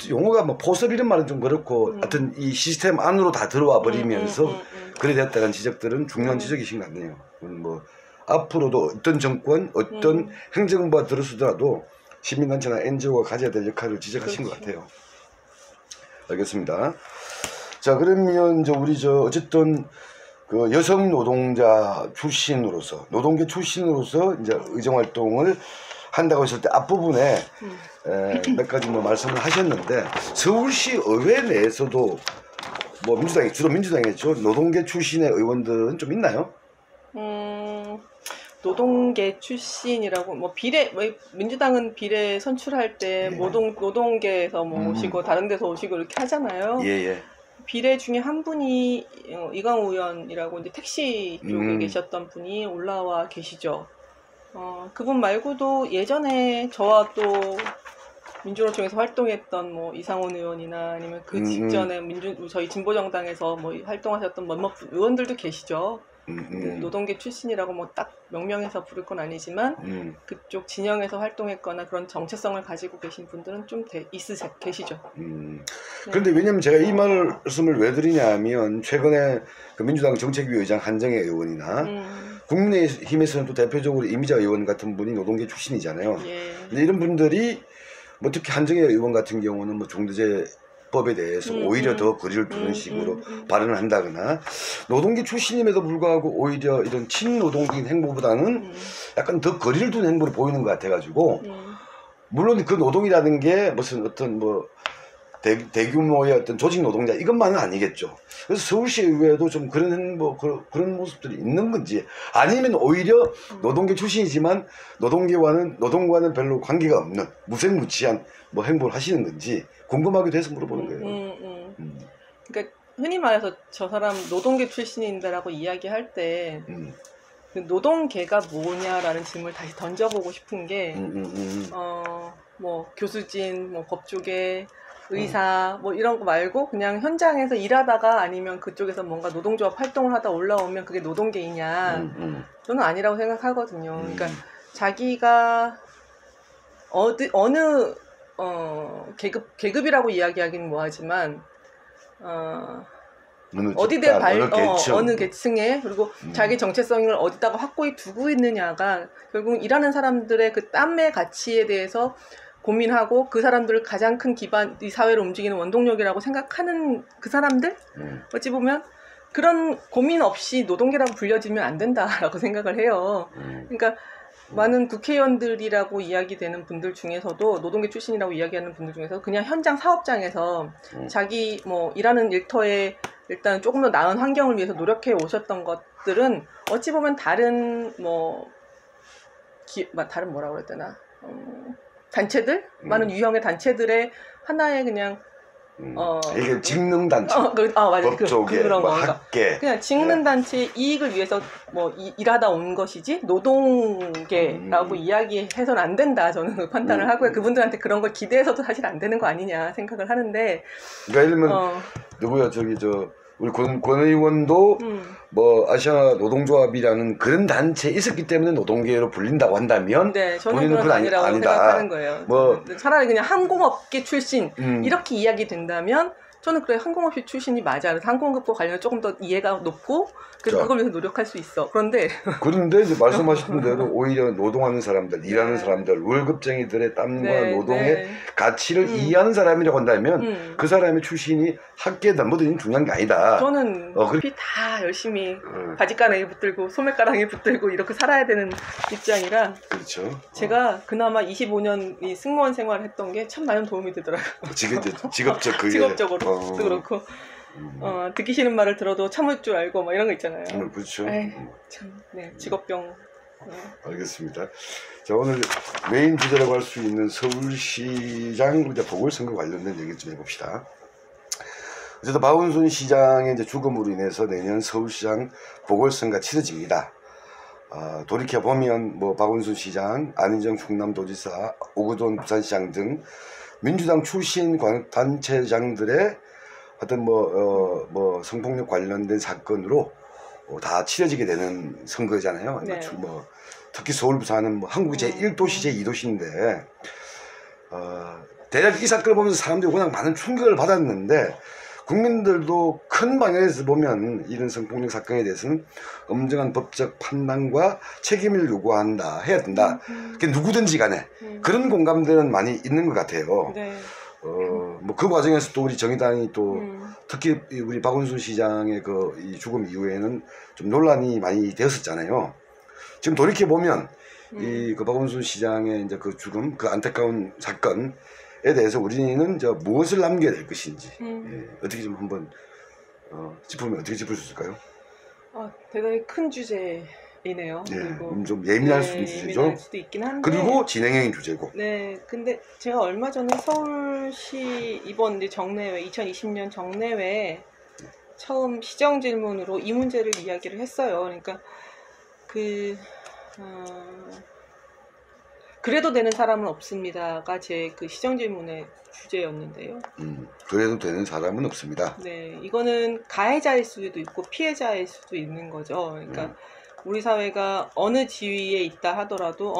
용어가 뭐 포섭 이런 말은 좀 그렇고 하여튼 이 시스템 안으로 다 들어와 버리면서 그래 됐다는 지적들은 중요한 지적이신 것 같네요. 뭐 앞으로도 어떤 정권, 어떤 행정부가 들어서더라도 시민단체나 NGO가 가져야 될 역할을 지적하신 것 같아요. 알겠습니다. 자, 그러면 이제 우리 어쨌든 그 여성 노동자 출신으로서 노동계 출신으로서 이제 의정 활동을 한다고 했을 때 앞부분에 몇 가지 뭐 말씀을 하셨는데 서울시 의회 내에서도 뭐 민주당이 주로 민주당이겠죠. 노동계 출신의 의원들은 좀 있나요? 노동계 출신이라고 뭐 민주당은 비례 선출할 때 노동계에서 뭐 오시고 다른 데서 오시고 이렇게 하잖아요. 예. 비례 중에 한 분이 이강우 의원이라고 이제 택시 쪽에 계셨던 분이 올라와 계시죠. 그분 말고도 예전에 저와 또 민주노총에서 활동했던 뭐 이상원 의원이나 아니면 그 직전에 저희 진보정당에서 뭐 활동하셨던 몇몇 의원들도 계시죠. 노동계 출신이라고 뭐 딱 명명해서 부를 건 아니지만 그쪽 진영에서 활동했거나 그런 정체성을 가지고 계신 분들은 좀 계시죠. 그런데 왜냐면 제가 이 말씀을 왜 드리냐면 최근에 그 민주당 정책위 의장 한정혜 의원이나 국민의힘에서는 또 대표적으로 이미자 의원 같은 분이 노동계 출신이잖아요. 근데 이런 분들이 뭐 특히 한정혜 의원 같은 경우는 뭐 중대재법에 대해서 오히려 더 거리를 두는 식으로 발언을 한다거나 노동계 출신임에도 불구하고 오히려 이런 친노동적인 행보보다는 약간 더 거리를 두는 행보를 보이는 것 같아가지고 물론 그 노동이라는 게 무슨 어떤 뭐 대규모의 어떤 조직 노동자 이것만은 아니겠죠. 그래서 서울시 의회에도 좀 그런 행보 그런 모습들이 있는 건지 아니면 오히려 노동계 출신이지만 노동과는 별로 관계가 없는 무색무취한 뭐 행보를 하시는 건지 궁금하기도 해서 물어보는 거예요. 그러니까 흔히 말해서 저 사람 노동계 출신인데라고 이야기할 때 그 노동계가 뭐냐라는 질문을 다시 던져보고 싶은 게, 뭐 교수진, 뭐 법조계, 의사 뭐 이런 거 말고 그냥 현장에서 일하다가 아니면 그쪽에서 뭔가 노동조합 활동을 하다 올라오면 그게 노동계이냐? 저는 아니라고 생각하거든요. 그러니까 자기가 어느 계급이라고 이야기하기는 뭐하지만 어디대 어느 계층에 그리고 자기 정체성을 어디다가 확고히 두고 있느냐가 결국 일하는 사람들의 그 땀의 가치에 대해서 고민하고 그 사람들을 가장 큰 기반, 이 사회를 움직이는 원동력이라고 생각하는 그 사람들? 어찌 보면 그런 고민 없이 노동계라고 불려지면 안 된다라고 생각을 해요. 그러니까 많은 국회의원들이라고 이야기되는 분들 중에서도 노동계 출신이라고 이야기하는 분들 중에서 그냥 현장 사업장에서 자기 뭐 일하는 일터에 일단 조금 더 나은 환경을 위해서 노력해 오셨던 것들은 어찌 보면 다른 다른 뭐라고 그래야 되나 단체들? 많은 유형의 단체들의 하나의 그냥 이게 직능단체 맞아. 법조계, 그런 뭐 건가. 학계 그냥 직능단체의 이익을 위해서 뭐 일하다 온 것이지 노동계라고 이야기해서는 안 된다 저는 그 판단을 하고요. 그분들한테 그런 걸 기대해서도 사실 안 되는 거 아니냐 생각을 하는데 그러니까 예를 들면 누구야 우리 권 의원도 뭐 아시아 노동조합이라는 그런 단체에 있었기 때문에 노동계로 불린다고 한다면 네, 저는 그건 아니라고 생각하는 거예요. 뭐 차라리 그냥 항공업계 출신 이렇게 이야기 된다면 저는 그래 항공업계 출신이 맞아. 그래서 항공업과 관련해 조금 더 이해가 높고 그래서 그걸 위해서 노력할 수 있어. 그런데 이제 말씀하신 대로 오히려 노동하는 사람들, 일하는 사람들, 월급쟁이들의 땀과 노동의 가치를 이해하는 사람이라고 한다면 그 사람의 출신이 학계든 뭐든 중요한 게 아니다. 저는 다 열심히 바지가랑에 붙들고 소매가랑에 붙들고 이렇게 살아야 되는 입장이라. 그렇죠. 제가 그나마 25년 이 승무원 생활을 했던 게 참 많은 도움이 되더라고요. 직업적으로. 그렇고 듣기 싫은 말을 들어도 참을 줄 알고 뭐 이런 거 있잖아요. 그렇죠. 참, 직업병. 알겠습니다. 자, 오늘 메인 주제라고 할 수 있는 서울시장 보궐선거 관련된 얘기 좀 해봅시다. 어쨌든 박원순 시장의 이제 죽음으로 인해서 내년 서울시장 보궐선거가 치러집니다. 돌이켜 보면 뭐 박원순 시장, 안희정 충남도지사, 오거돈 부산시장 등 민주당 출신 단체장들의 어떤 성폭력 관련된 사건으로 다 치러지게 되는 선거잖아요. 네. 특히 서울, 부산은 한국의 제1도시, 제2도시인데 대략 이 사건을 보면서 사람들이 워낙 많은 충격을 받았는데 국민들도 큰 방향에서 보면 이런 성폭력 사건에 대해서는 엄정한 법적 판단과 책임을 요구한다, 해야 된다. 누구든지 간에 그런 공감대는 많이 있는 것 같아요. 네. 그 과정에서 또 우리 정의당이 또 특히 우리 박원순 시장의 이 죽음 이후에는 좀 논란이 많이 되었었잖아요. 지금 돌이켜 보면 그 박원순 시장의 이제 그 죽음, 그 안타까운 사건에 대해서 우리는 무엇을 남겨야 될 것인지 어떻게 좀 한번 짚으면 어떻게 짚을 수 있을까요? 대단히 큰 주제이네요. 그리고 좀 예민할 수도 있죠. 예민할 수도 있긴 한데. 그리고 진행형인 주제고. 네, 근데 제가 얼마 전에 서울시 이번 이제 정례회 2020년 정례회에 처음 시정 질문으로 이 문제를 이야기를 했어요. 그러니까 그래도 되는 사람은 없습니다가 제 그 시정 질문의 주제였는데요. 그래도 되는 사람은 없습니다. 네, 이거는 가해자일 수도 있고 피해자일 수도 있는 거죠. 그러니까 우리 사회가 어느 지위에 있다 하더라도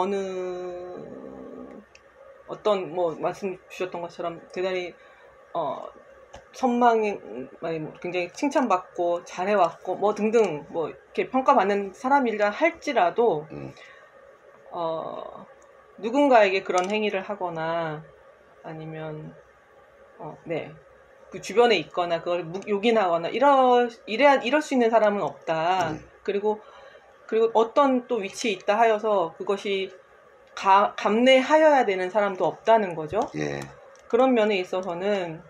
어떤 말씀 주셨던 것처럼 대단히 선망이 굉장히 칭찬받고 잘해왔고 등등 이렇게 평가받는 사람이라 할지라도 누군가에게 그런 행위를 하거나 아니면 그 주변에 있거나 그걸 요긴하거나 이럴 수 있는 사람은 없다. 그리고 어떤 또 위치에 있다 하여서 그것이 감내하여야 되는 사람도 없다는 거죠. 예. 그런 면에 있어서는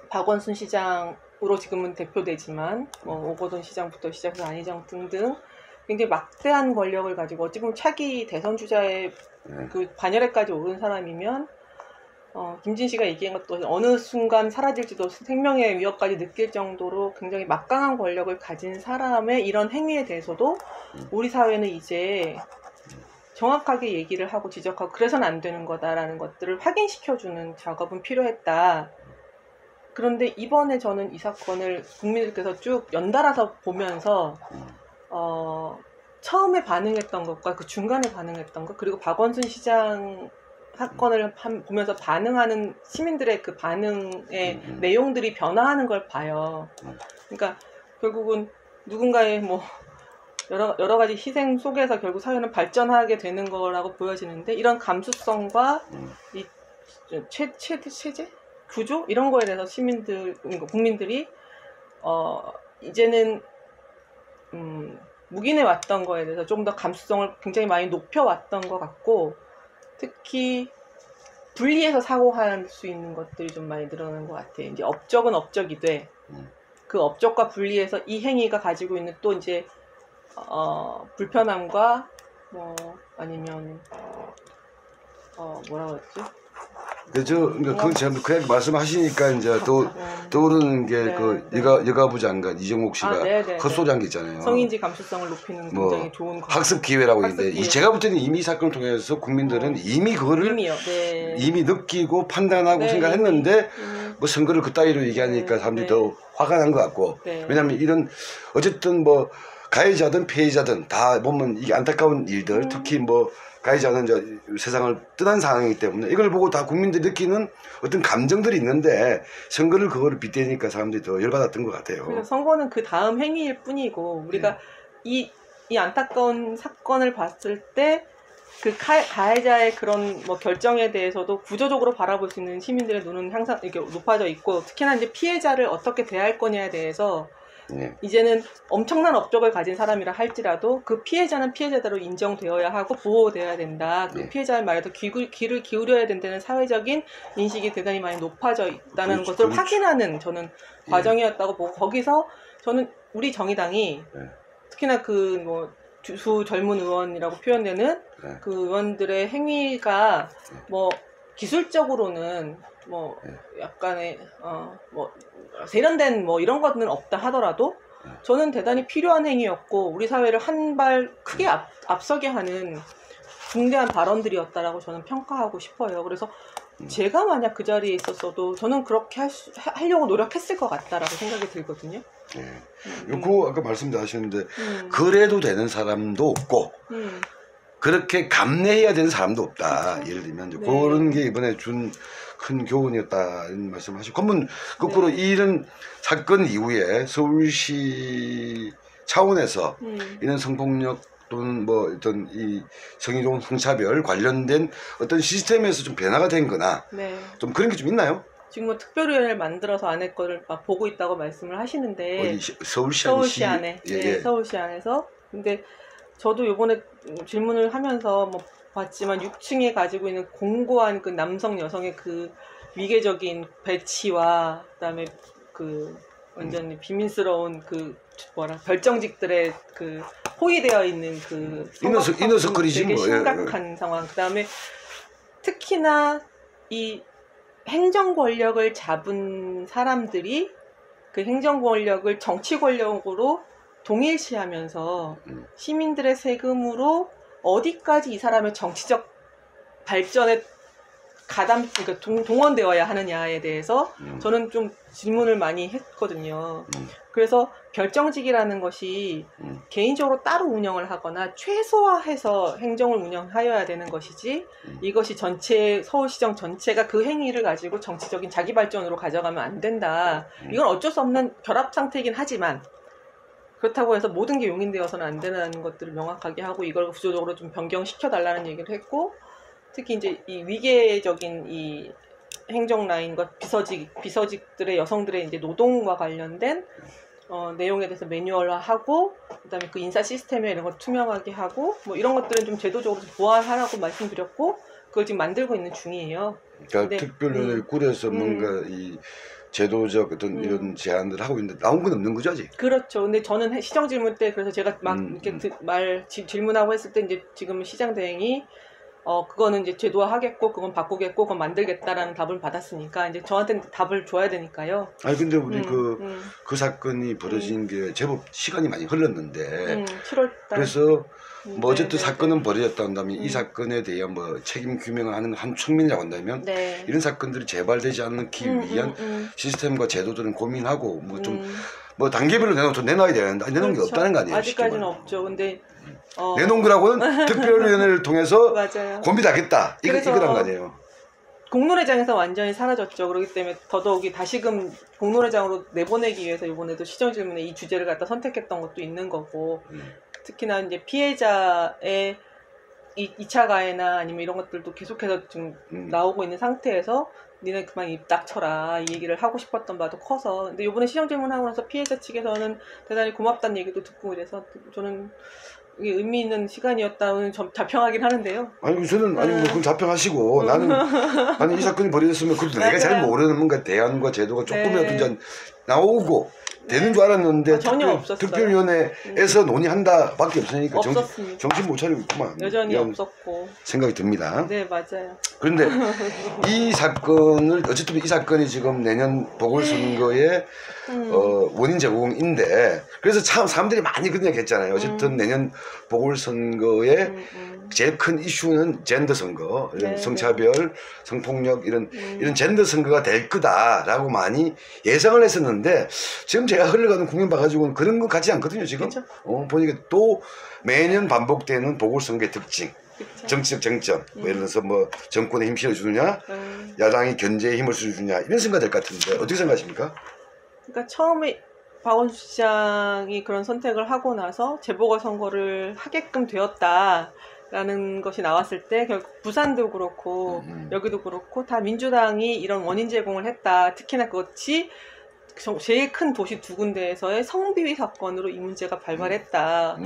박원순 시장으로 지금은 대표되지만 오거돈 시장부터 시작해서 안희정 등등 굉장히 막대한 권력을 가지고 어찌 보면 차기 대선 주자의 그 반열에까지 오른 사람이면 김진 씨가 얘기한 것도 어느 순간 사라질지도 생명의 위협까지 느낄 정도로 굉장히 막강한 권력을 가진 사람의 이런 행위에 대해서도 우리 사회는 이제 정확하게 얘기를 하고 지적하고 그래서는 안 되는 거다라는 것들을 확인시켜주는 작업은 필요했다. 그런데 이번에 저는 이 사건을 국민들께서 쭉 연달아서 보면서 처음에 반응했던 것과 그 중간에 반응했던 것, 그리고 박원순 시장 사건을 보면서 반응하는 시민들의 그 반응의 내용들이 변화하는 걸 봐요. 그러니까 결국은 누군가의 뭐 여러 가지 희생 속에서 결국 사회는 발전하게 되는 거라고 보여지는데, 이런 감수성과 이 체제? 구조? 이런 거에 대해서 국민들이 이제는 묵인해 왔던 거에 대해서 좀 더 감수성을 굉장히 많이 높여왔던 것 같고, 특히 분리해서 사고할 수 있는 것들이 좀 많이 늘어나는 것 같아요. 이제 업적은 업적이돼. 그 업적과 분리해서 이 행위가 가지고 있는 또 이제 불편함과 뭐 아니면 뭐라 그랬지? 그러니까 그냥 말씀하시니까 이제 또 떠오르는 게 그 여가부 장관 이정옥 씨가 헛소리한 게 있잖아요. 성인지 감수성을 높이는 굉장히 좋은 학습 기회라고 있는데 제가 볼 때는 이미 사건을 통해서 국민들은 이미 그거를 이미 느끼고 판단하고 생각했는데 뭐 선거를 그따위로 얘기하니까 사람들이 더 화가 난 것 같고, 왜냐하면 이런 어쨌든 뭐 가해자든 피해자든 다 보면 이게 안타까운 일들, 특히 뭐 가해자는 이제 세상을 떠난 상황이기 때문에 이걸 보고 다 국민들이 느끼는 어떤 감정들이 있는데 선거를 그거를 빗대니까 사람들이 더 열받았던 것 같아요. 그래서 선거는 그 다음 행위일 뿐이고, 우리가 이 안타까운 사건을 봤을 때 그 가해자의 그런 뭐 결정에 대해서도 구조적으로 바라볼 수 있는 시민들의 눈은 항상 이렇게 높아져 있고, 특히나 이제 피해자를 어떻게 대할 거냐에 대해서 이제는 엄청난 업적을 가진 사람이라 할지라도 그 피해자는 피해자대로 인정되어야 하고 보호되어야 된다. 그 피해자의 말에도 귀를 기울여야 된다는 사회적인 인식이 대단히 많이 높아져 있다는 것을 확인하는 저는 과정이었다고 보고, 거기서 저는 우리 정의당이 특히나 그 뭐 주 젊은 의원이라고 표현되는 그 의원들의 행위가 뭐 기술적으로는 뭐 약간의 뭐 세련된 뭐 이런 것은 없다 하더라도 저는 대단히 필요한 행위였고, 우리 사회를 한 발 크게 앞서게 하는 중대한 발언들이었다라고 저는 평가하고 싶어요. 그래서 제가 만약 그 자리에 있었어도 저는 그렇게 하려고 노력했을 것 같다라고 생각이 들거든요. 그거 아까 말씀하셨는데 그래도 되는 사람도 없고 그렇게 감내해야 되는 사람도 없다. 예를 들면 그런 게 이번에 준 큰 교훈이었다는 말씀하시고, 그러면 거꾸로 이런 사건 이후에 서울시 차원에서 이런 성폭력 또는 뭐 어떤 이 성희롱 성차별 관련된 어떤 시스템에서 좀 변화가 된 거나 좀 그런 게 좀 있나요? 지금 뭐 특별위원회를 만들어서 안에 거를 막 보고 있다고 말씀을 하시는데, 어디 서울시 안에 서울시 안에서. 근데 저도 요번에 질문을 하면서 뭐 봤지만 6층에 가지고 있는 공고한 그 남성 여성의 그 위계적인 배치와 그다음에 그 완전히 비밀스러운 그 별정직들의 그 포위되어 있는 그 이너서클이지 되게 심각한 상황. 그다음에 특히나 이 행정 권력을 잡은 사람들이 그 행정 권력을 정치 권력으로 동일시하면서 시민들의 세금으로 어디까지 이 사람의 정치적 발전에 그러니까 동원되어야 하느냐에 대해서 저는 좀 질문을 많이 했거든요. 그래서 결정직이라는 것이 개인적으로 따로 운영을 하거나 최소화해서 행정을 운영하여야 되는 것이지, 이것이 서울시정 전체가 그 행위를 가지고 정치적인 자기 발전으로 가져가면 안 된다. 이건 어쩔 수 없는 결합 상태이긴 하지만, 그렇다고 해서 모든 게 용인되어서는 안 되는 것들을 명확하게 하고 이걸 구조적으로 좀 변경시켜 달라는 얘기를 했고, 특히 이제 이 위계적인 이 행정 라인과 비서직들의 여성들의 이제 노동과 관련된 내용에 대해서 매뉴얼화하고, 그다음에 그 인사 시스템에 이런 걸 투명하게 하고, 뭐 이런 것들은 좀 제도적으로 좀 보완하라고 말씀드렸고, 그걸 지금 만들고 있는 중이에요. 그러니까 특별위원회를 꾸려서 뭔가 이 제도적 어떤 이런 제안들을 하고 있는데 나온 건 없는 거죠, 아직? 그렇죠. 근데 저는 시정 질문 때 그래서 제가 막 이렇게 질문하고 했을 때 이제 지금 시장 대행이 그거는 이제 제도화하겠고 그건 바꾸겠고 그건 만들겠다라는 답을 받았으니까 이제 저한테는 답을 줘야 되니까요. 아니 근데 우리 그 사건이 벌어진 게 제법 시간이 많이 흘렀는데 7월달. 그래서 뭐 어쨌든 사건은 벌어졌다 한다면 이 사건에 대한 뭐 책임 규명을 하는 한 측면이라고 한다면 이런 사건들이 재발되지 않기 위한 시스템과 제도들은 고민하고 뭐 좀 뭐 단계별로 내놔야 되는데 내놓은 게 없다는 거 아니에요? 아직까지는 없죠. 근데 내놓은 거라고는 특별위원회를 통해서 맞아요. 고민하겠다 이거란 거 아니에요? 공론회장에서 완전히 사라졌죠. 그렇기 때문에 더더욱이 다시금 공론회장으로 내보내기 위해서 이번에도 시정질문에 이 주제를 갖다 선택했던 것도 있는 거고 특히나 이제 피해자의 2차 가해나 아니면 이런 것들도 계속해서 지금 나오고 있는 상태에서 니네 그만 입 닥쳐라 이 얘기를 하고 싶었던 바도 커서 근데 이번에 시정질문하고 나서 피해자 측에서는 대단히 고맙다는 얘기도 듣고 그래서 저는 이게 의미 있는 시간이었다는 좀 자평하긴 하는데요. 아니 저는 아니 뭐 그건 자평하시고 나는 이 사건이 벌어졌으면 그래도 내가 잘 모르는 뭔가 대안과 제도가 조금이라도 좀 나오고 되는 줄 알았는데 전혀 없었어요. 특별위원회에서 논의한다밖에 없으니까 없었습니다. 정신 못 차리고 있구만. 여전히 없었고 생각이 듭니다. 네 맞아요. 그런데 이 사건을 어쨌든 이 사건이 지금 내년 보궐선거의 원인 제공인데 그래서 참 사람들이 많이 그런 얘기 했잖아요. 어쨌든 내년 보궐선거의 제일 큰 이슈는 젠더 선거, 성차별, 성폭력 이런 젠더 선거가 될 거다라고 많이 예상을 했었는데 지금 제가 흘러가는 국면 봐가지고는 그런 것 같지 않거든요. 지금 보니까 또 매년 반복되는 보궐선거의 특징. 그쵸. 정치적 쟁점, 뭐 예를 들어서 뭐 정권에 힘 실어주느냐, 야당이 견제에 힘을 실어주느냐 이런 생각 될 것 같은데 어떻게 생각하십니까? 그러니까 처음에 박원순 시장이 그런 선택을 하고 나서 재보궐선거를 하게끔 되었다라는 것이 나왔을 때 결국 부산도 그렇고 여기도 그렇고 다 민주당이 이런 원인 제공을 했다. 특히나 그것이 제일 큰 도시 두 군데에서의 성비위 사건으로 이 문제가 발발했다.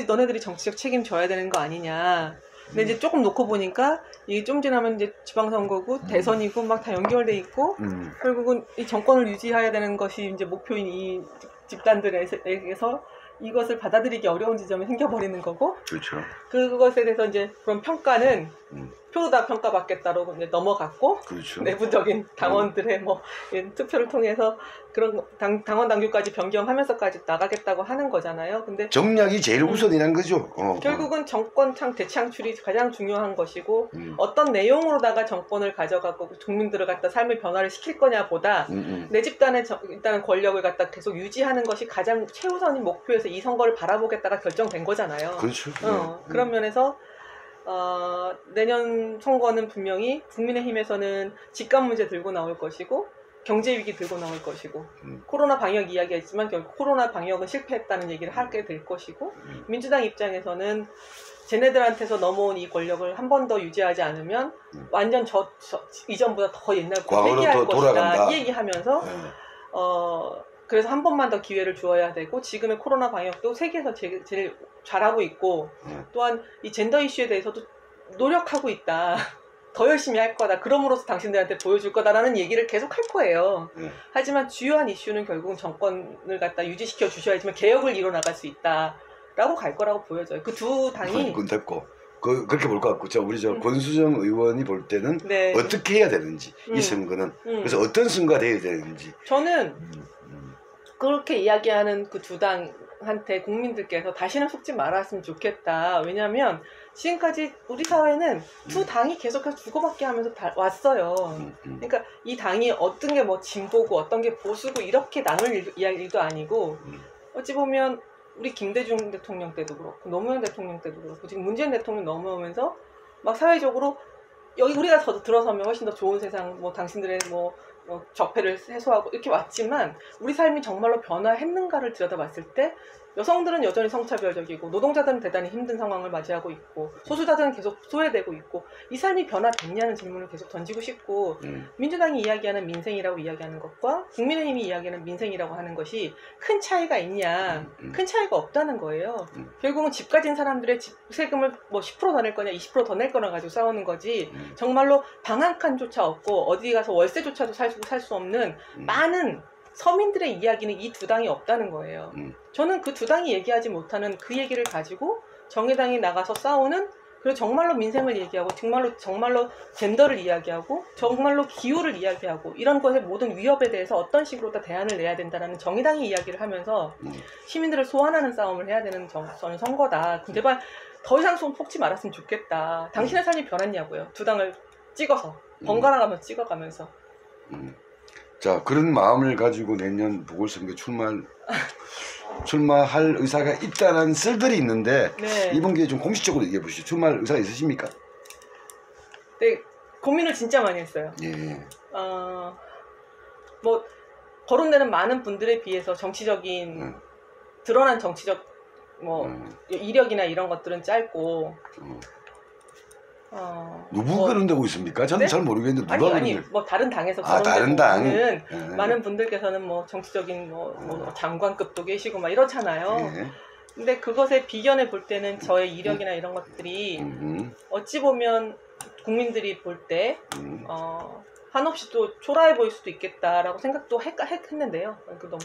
너네들이 정치적 책임 져야 되는 거 아니냐. 근데 이제 조금 놓고 보니까 이게 좀 지나면 이제 지방선거고 대선이고 막 다 연결돼 있고 결국은 이 정권을 유지해야 되는 것이 이제 목표인 이 집단들에게서 이것을 받아들이기 어려운 지점이 생겨버리는 거고. 그렇죠. 그것에 대해서 이제 그런 평가는 표로다 평가받겠다로 이제 넘어갔고. 그렇죠. 내부적인 당원들의 뭐 투표를 통해서 그런 당원 당규까지 변경하면서까지 나가겠다고 하는 거잖아요. 근데 정략이 제일 우선이란 거죠. 결국은 정권 대창출이 가장 중요한 것이고 어떤 내용으로다가 정권을 가져가고 국민들을 갖다 삶의 변화를 시킬 거냐 보다 내 집단의 일단은 권력을 갖다 계속 유지하는 것이 가장 최우선인 목표에서 이 선거를 바라보겠다가 결정된 거잖아요. 그렇죠. 그런 면에서 내년 선거는 분명히 국민의힘에서는 집값 문제 들고 나올 것이고 경제 위기 들고 나올 것이고 코로나 방역 이야기했지만 결국 코로나 방역은 실패했다는 얘기를 하게 될 것이고 민주당 입장에서는 쟤네들한테서 넘어온 이 권력을 한 번 더 유지하지 않으면 완전 이전보다 더 옛날부터 회귀할 것이다 이 얘기하면서 그래서 한 번만 더 기회를 주어야 되고 지금의 코로나 방역도 세계에서 제일 잘하고 있고 또한 이 젠더 이슈에 대해서도 노력하고 있다. 더 열심히 할 거다. 그럼으로써 당신들한테 보여줄 거다라는 얘기를 계속 할 거예요. 하지만 주요한 이슈는 결국은 정권을 갖다 유지시켜 주셔야지만 개혁을 이뤄 나갈 수 있다라고 갈 거라고 보여져요. 그 두 당이 그건 됐고 그렇게 볼 것 같고 우리 권수정 의원이 볼 때는 어떻게 해야 되는지 이 선거는 그래서 어떤 선거가 돼야 되는지 저는 그렇게 이야기하는 그 두 당한테 국민들께서 다시는 속지 말았으면 좋겠다. 왜냐하면 지금까지 우리 사회는 두 당이 계속해서 주고받게 하면서 왔어요. 그러니까 이 당이 어떤 게 뭐 진보고 어떤 게 보수고 이렇게 나눌 이야기도 아니고 어찌 보면 우리 김대중 대통령 때도 그렇고 노무현 대통령 때도 그렇고 지금 문재인 대통령 넘어오면서 막 사회적으로 여기 우리가 더 들어서면 훨씬 더 좋은 세상 뭐 당신들의 뭐 적폐를 해소하고 이렇게 왔지만 우리 삶이 정말로 변화했는가를 들여다봤을 때 여성들은 여전히 성차별적이고 노동자들은 대단히 힘든 상황을 맞이하고 있고 소수자들은 계속 소외되고 있고 이 삶이 변화됐냐는 질문을 계속 던지고 싶고 민주당이 이야기하는 민생이라고 이야기하는 것과 국민의힘이 이야기하는 민생이라고 하는 것이 큰 차이가 있냐 큰 차이가 없다는 거예요. 결국은 집 가진 사람들의 집 세금을 뭐 10% 더 낼 거냐 20% 더 낼 거나 가지고 싸우는 거지 정말로 방 한 칸조차 없고 어디 가서 월세조차도 살 수 없는 많은 서민들의 이야기는 이 두 당이 없다는 거예요. 저는 그 두 당이 얘기하지 못하는 그 얘기를 가지고 정의당이 나가서 싸우는 그리고 정말로 민생을 얘기하고 정말로 젠더를 이야기하고 정말로 기후를 이야기하고 이런 것의 모든 위협에 대해서 어떤 식으로 다 대안을 내야 된다는 정의당의 이야기를 하면서 시민들을 소환하는 싸움을 해야 되는 저는 선거다. 제발 더 이상 손 폭지 말았으면 좋겠다. 당신의 삶이 변했냐고요. 두 당을 찍어서 번갈아가면서 찍어가면서. 자, 그런 마음을 가지고 내년 보궐선거에 출마할 의사가 있다는 썰들이 있는데 네. 이번 기회에 좀 공식적으로 얘기해 보시죠. 출마할 의사가 있으십니까? 네, 고민을 진짜 많이 했어요. 예. 뭐 거론되는 많은 분들에 비해서 정치적인 드러난 정치적 뭐 이력이나 이런 것들은 짧고 누구 그런다고 있습니까? 저는 네? 잘 모르겠는데 누가 아니 뭐 다른 당에서 다른 당 많은 분들께서는 뭐 정치적인 뭐 장관급도 계시고 막 이렇잖아요. 근데 그것에 비견해 볼 때는 저의 이력이나 이런 것들이 어찌 보면 국민들이 볼 때 한없이 또 초라해 보일 수도 있겠다라고 생각도 했는데요.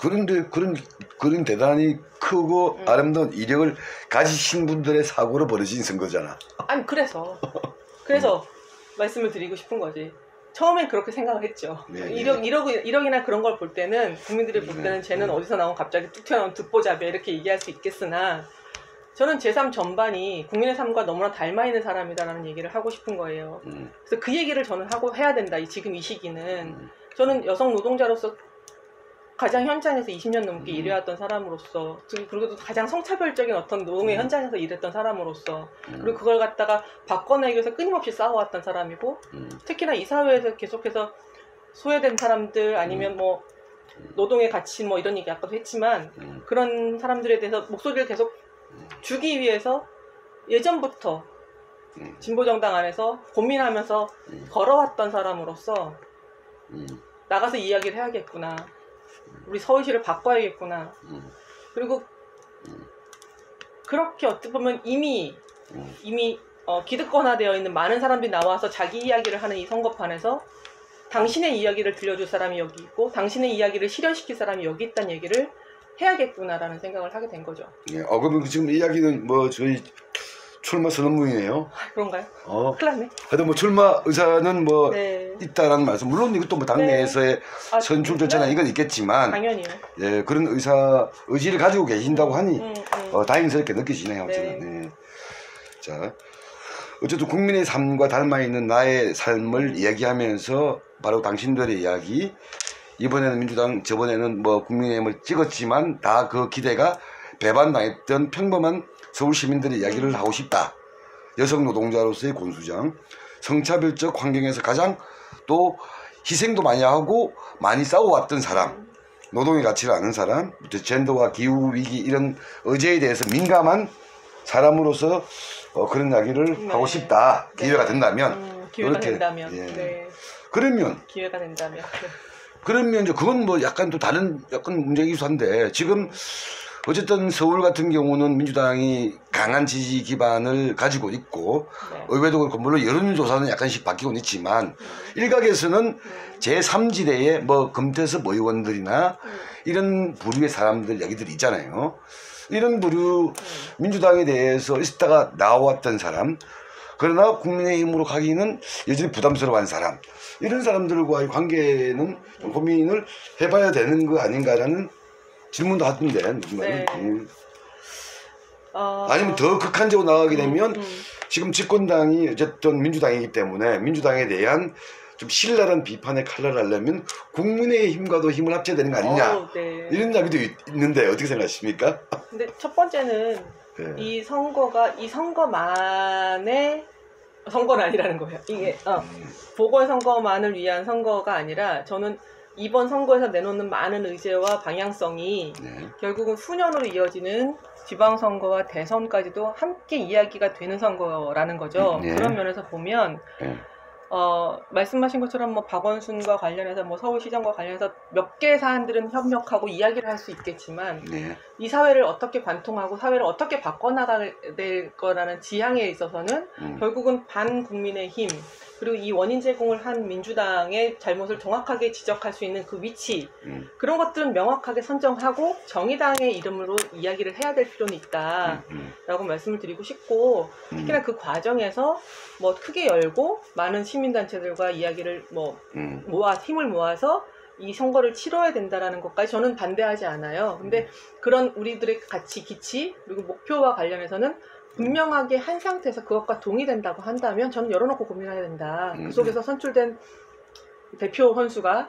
그런데 그런 대단히 크고 아름다운 이력을 가지신 분들의 사고로 벌어진 선거잖아. 아니 그래서 말씀을 드리고 싶은 거지. 처음엔 그렇게 생각을 했죠. 네, 이력이나 그런 걸 볼 때는 국민들이 볼 때는 쟤는 어디서 나온 갑자기 뚝 튀어나온 듣보잡이야 이렇게 얘기할 수 있겠으나 저는 제 삶 전반이 국민의 삶과 너무나 닮아 있는 사람이다라는 얘기를 하고 싶은 거예요. 그래서 그 얘기를 저는 해야 된다. 지금 이 시기는 저는 여성 노동자로서 가장 현장에서 20년 넘게 일해왔던 사람으로서 그리고 또 가장 성차별적인 어떤 노동의 현장에서 일했던 사람으로서 그리고 그걸 갖다가 바꿔내기 위해서 끊임없이 싸워왔던 사람이고 특히나 이 사회에서 계속해서 소외된 사람들 아니면 뭐 노동의 가치 뭐 이런 얘기 아까도 했지만 그런 사람들에 대해서 목소리를 계속 주기 위해서 예전부터 진보정당 안에서 고민하면서 걸어왔던 사람으로서 나가서 이야기를 해야겠구나. 우리 서울시를 바꿔야겠구나. 그리고 그렇게 어떻게 보면 이미 기득권화되어 있는 많은 사람들이 나와서 자기 이야기를 하는 이 선거판에서 당신의 이야기를 들려줄 사람이 여기 있고 당신의 이야기를 실현시킬 사람이 여기 있다는 얘기를 해야겠구나라는 생각을 하게 된 거죠. 예, 그러면 지금 이야기는 뭐 저희 출마 선언문이네요. 그런가요? 큰일 났네. 하여튼 뭐 출마 의사는 뭐 있다라는 말씀. 물론 이것도 뭐 당내에서의 선출 절차나 이건 있겠지만 당연히요. 예, 그런 의지를 가지고 계신다고 하니 다행스럽게 느껴지네요. 네. 자, 어쨌든 국민의 삶과 닮아 있는 나의 삶을 이야기하면서 바로 당신들의 이야기. 이번에는 민주당, 저번에는 뭐 국민의힘을 찍었지만 다 그 기대가 배반당했던 평범한 서울 시민들의 이야기를 하고 싶다. 여성 노동자로서의 권수정, 성차별적 환경에서 가장 또 희생도 많이 하고 많이 싸워왔던 사람, 노동의 가치를 아는 사람, 젠더와 기후 위기 이런 의제에 대해서 민감한 사람으로서 그런 이야기를 하고 싶다. 기회가 된다면. 기회가 된다면. 그러면 기회가 된다면. 그러면 이제 그건 뭐 약간 또 다른 약간 문제이기도 한데 지금 어쨌든 서울 같은 경우는 민주당이 강한 지지 기반을 가지고 있고 의회도 그렇고 물론 여론조사는 약간씩 바뀌곤 있지만 일각에서는 제3지대의 뭐 금태섭 의원들이나 이런 부류의 사람들 얘기들이 있잖아요. 이런 부류 민주당에 대해서 있다가 나왔던 사람 그러나 국민의힘으로 가기는 여전히 부담스러워한 사람 이런 사람들과의 관계는 고민을 해봐야 되는 거 아닌가라는 질문도 하던데 아니면 더 극한적으로 나가게 되면 지금 집권당이 어쨌든 민주당이기 때문에 민주당에 대한 좀 신랄한 비판의 칼날을 하려면 국민의힘과도 힘을 합쳐야 되는 거 아니냐 이런 이야기도 있는데 어떻게 생각하십니까? 근데 첫 번째는 이 선거만의 선거는 아니라는 거예요. 이게 보궐선거만을 위한 선거가 아니라 저는 이번 선거에서 내놓는 많은 의제와 방향성이 결국은 수년으로 이어지는 지방선거와 대선까지도 함께 이야기가 되는 선거라는 거죠. 그런 면에서 보면 말씀하신 것처럼 뭐 박원순과 관련해서 뭐 서울시장과 관련해서 몇 개의 사안들은 협력하고 이야기를 할 수 있겠지만 이 사회를 어떻게 관통하고 사회를 어떻게 바꿔나가야 될 거라는 지향에 있어서는 결국은 반국민의힘 그리고 이 원인 제공을 한 민주당의 잘못을 정확하게 지적할 수 있는 그 위치 그런 것들은 명확하게 선정하고 정의당의 이름으로 이야기를 해야 될 필요는 있다라고 말씀을 드리고 싶고 특히나 그 과정에서 뭐 크게 열고 많은 시민단체들과 이야기를 뭐 힘을 모아서 이 선거를 치러야 된다라는 것까지 저는 반대하지 않아요. 근데 그런 우리들의 가치, 기치 그리고 목표와 관련해서는 분명하게 한 상태에서 그것과 동의된다고 한다면 저는 열어놓고 고민해야 된다. 그 속에서 선출된 대표 선수가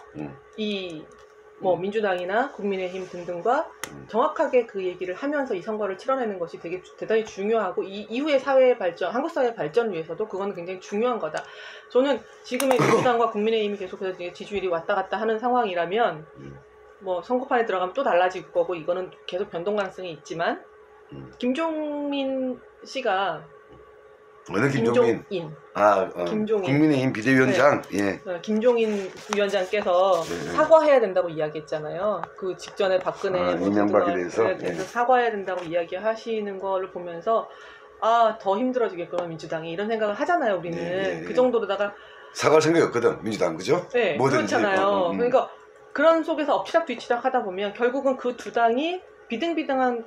이 뭐 민주당이나 국민의힘 등등과 정확하게 그 얘기를 하면서 이 선거를 치러내는 것이 되게 대단히 중요하고 이 이후의 사회 발전, 한국 사회 발전 위해서도 그건 굉장히 중요한 거다. 저는 지금의 민주당과 국민의힘이 계속해서 지지율이 왔다 갔다 하는 상황이라면 뭐 선거판에 들어가면 또 달라질 거고 이거는 계속 변동 가능성이 있지만 김종민 씨가 어느 김종민? 김종인. 국민의힘 비대위원장. 네. 예. 김종인 위원장께서 사과해야 된다고 이야기했잖아요. 그 직전에 박근혜 이명박에 대해서 사과해야 된다고 이야기하시는 거를 보면서 더 힘들어지겠구나 민주당이 이런 생각을 하잖아요. 우리는 그 정도로다가 사과할 생각이 없거든 민주당 그죠? 네, 그렇잖아요. 그러니까 그런 속에서 엎치락 뒤치락 하다 보면 결국은 그 두 당이 비등비등한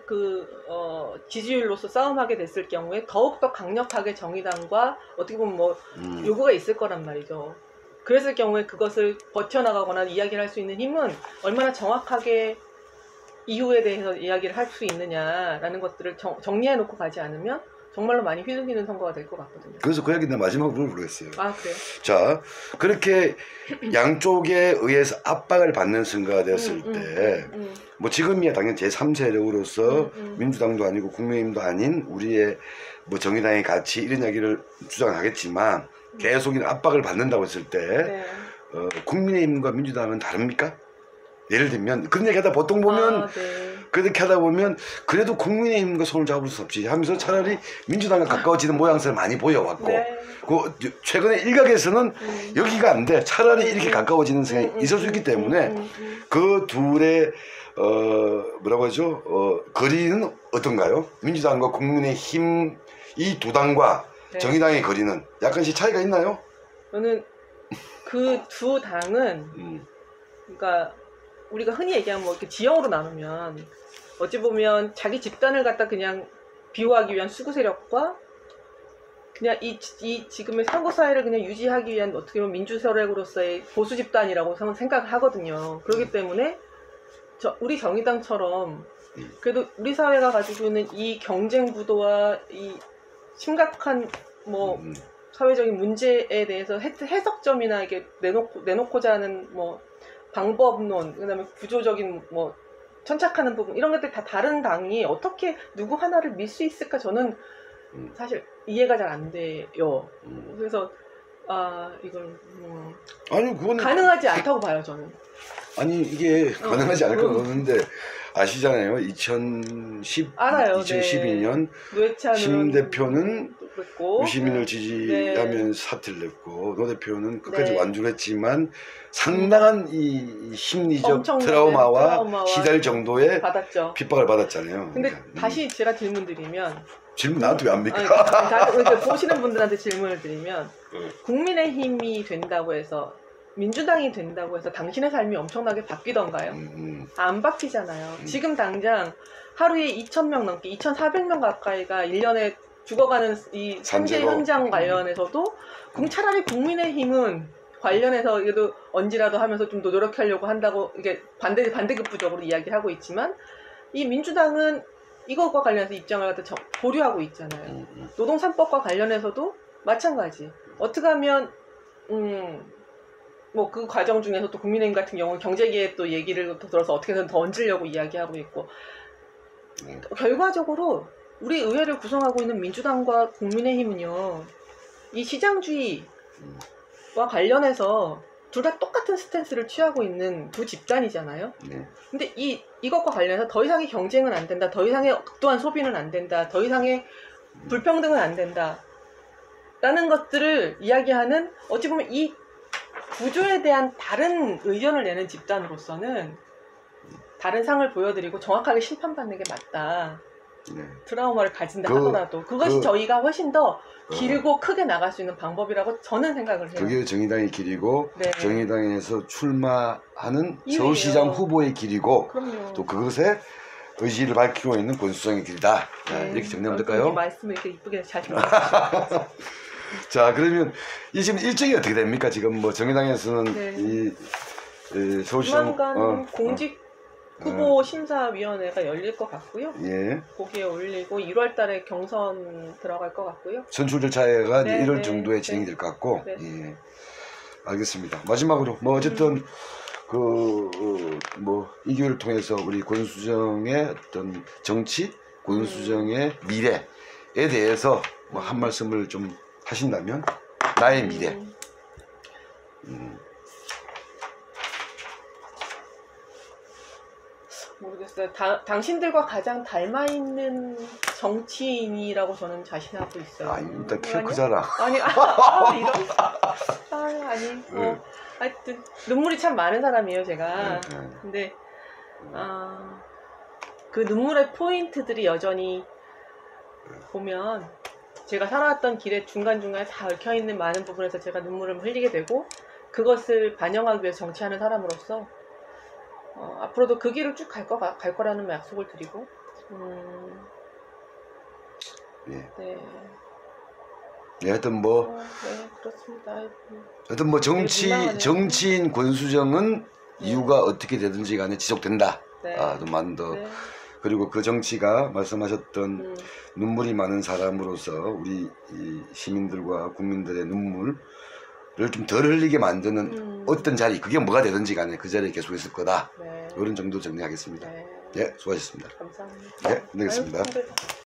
지지율로서 싸움하게 됐을 경우에 더욱더 강력하게 정의당과 어떻게 보면 뭐 요구가 있을 거란 말이죠. 그랬을 경우에 그것을 버텨나가거나 이야기를 할 수 있는 힘은 얼마나 정확하게 이후에 대해서 이야기를 할 수 있느냐라는 것들을 정리해 놓고 가지 않으면 정말로 많이 휘둘리는 선거가 될 것 같거든요. 그래서 그 얘기 내가 마지막으로 물어보겠어요. 아, 그래요? 자, 그렇게 양쪽에 의해서 압박을 받는 선거가 됐을 때, 뭐 지금이야 당연히 제3세력으로서 민주당도 아니고 국민의힘도 아닌 우리의 뭐 정의당의 가치 이런 이야기를 주장하겠지만 계속 압박을 받는다고 했을 때 국민의힘과 민주당은 다릅니까? 예를 들면 그런 얘기하다 보통 보면 그렇게 하다 보면 그래도 국민의힘과 손을 잡을 수 없지 하면서 차라리 민주당과 가까워지는 모양새를 많이 보여왔고 그 최근에 일각에서는 여기가 안 돼 차라리 이렇게 가까워지는 생각이 있을 수 있기 때문에 그 둘의 뭐라고 하죠? 거리는 어떤가요? 민주당과 국민의힘 이 두 당과 정의당의 거리는 약간씩 차이가 있나요? 저는 그 두 당은 그러니까 우리가 흔히 얘기하면 뭐 이렇게 지형으로 나누면 어찌 보면 자기 집단을 갖다 그냥 비호하기 위한 수구 세력과 그냥 이 지금의 선거 사회를 그냥 유지하기 위한 어떻게 보면 민주 세력으로서의 보수 집단이라고 저는 생각을 하거든요. 그렇기 때문에 우리 정의당처럼 그래도 우리 사회가 가지고 있는 이 경쟁 구도와 이 심각한 뭐 사회적인 문제에 대해서 해석점이나 이게 내놓고자 하는 뭐 방법론, 그다음에 구조적인 뭐 천착하는 부분 이런 것들 다 다른 당이 어떻게 누구 하나를 밀 수 있을까 저는 사실 이해가 잘 안 돼요. 그래서 이걸 아니 그건 가능하지 않다고 봐요 저는. 아니 이게 가능하지 않을 거 없는데 아시잖아요. 2012년 심 대표는 유시민을 지지하면 사퇴를 냈고 노 대표는 끝까지 완주를 했지만 상당한 이 심리적 트라우마와 시달 정도의 핍박을 받았잖아요. 근데 다시 제가 질문 드리면 질문 나한테 왜 안 합니까? 그러니까 보시는 분들한테 질문을 드리면 국민의힘이 된다고 해서 민주당이 된다고 해서 당신의 삶이 엄청나게 바뀌던가요? 안 바뀌잖아요. 지금 당장 하루에 2,000명 넘게 2,400명 가까이가 1년에 죽어가는 이 산재 현장 관련해서도 차라리 국민의힘은 관련해서 그래도 언지라도 하면서 좀 더 노력하려고 한다고 이게 반대급부적으로 이야기하고 있지만 이 민주당은 이것과 관련해서 입장을 갖다 보류하고 있잖아요. 노동 3법과 관련해서도 마찬가지. 어떻게 하면 뭐 그 과정 중에서 또 국민의힘 같은 경우는 경제계에 또 얘기를 들어서 어떻게든 더 얹으려고 이야기하고 있고 결과적으로 우리 의회를 구성하고 있는 민주당과 국민의힘은요 이 시장주의와 관련해서 둘 다 똑같은 스탠스를 취하고 있는 두 집단이잖아요. 근데 이것과 관련해서 더 이상의 경쟁은 안 된다, 더 이상의 극도한 소비는 안 된다, 더 이상의 불평등은 안 된다 라는 것들을 이야기하는 어찌 보면 이 구조에 대한 다른 의견을 내는 집단으로서는 다른 상을 보여드리고 정확하게 심판받는 게 맞다. 네. 트라우마를 가진다 하더라도 그것이 저희가 훨씬 더 길고 크게 나갈 수 있는 방법이라고 저는 생각을 해요. 그게 정의당의 길이고 네. 정의당에서 출마하는 이유예요. 서울시장 후보의 길이고 그럼요. 또 그것에 의지를 밝히고 있는 권수정의 길이다. 자, 네. 이렇게 정리하면 될까요? 말씀을 이렇게 이쁘게 잘 정리하셨어요. 자, 그러면 이 지금 일정이 어떻게 됩니까? 지금 뭐 정의당에서는 네. 이 서울시장 조만간 공직 후보 심사위원회가 열릴 것 같고요. 예. 거기에 올리고 1월 달에 경선 들어갈 것 같고요. 선출 절차가 네, 1월 네, 정도에 진행이 네. 될 것 같고. 네. 예. 알겠습니다. 마지막으로 뭐 어쨌든 뭐 이 기회를 통해서 우리 권수정의 어떤 정치, 권수정의 미래에 대해서 뭐 한 말씀을 좀 하신다면 나의 미래. 모르겠어요. 당신들과 가장 닮아 있는 정치인이라고 저는 자신하고 있어요. 아, 일단 키가 크잖아. 아니, 이런. 아니, 하여튼 눈물이 참 많은 사람이에요, 제가. 근데 그 눈물의 포인트들이 여전히 보면 제가 살아왔던 길에 중간중간에 다 얽혀있는 많은 부분에서 제가 눈물을 흘리게 되고 그것을 반영하기 위해서 정치하는 사람으로서 앞으로도 그 길을 쭉 갈 거라는 약속을 드리고 예. 네. 예, 하여튼 뭐 네, 그렇습니다. 하여튼 뭐 정치인 권수정은 이유가 어떻게 되든지 간에 지속된다. 네. 좀 많은 더 네. 그리고 그 정치가 말씀하셨던 눈물이 많은 사람으로서 우리 이 시민들과 국민들의 눈물을 좀 덜 흘리게 만드는 어떤 자리, 그게 뭐가 되든지 간에 그 자리에 계속 있을 거다. 네. 이런 정도 정리하겠습니다. 네. 예, 수고하셨습니다. 감사합니다. 예, 끝내겠습니다. 아유, 힘들다.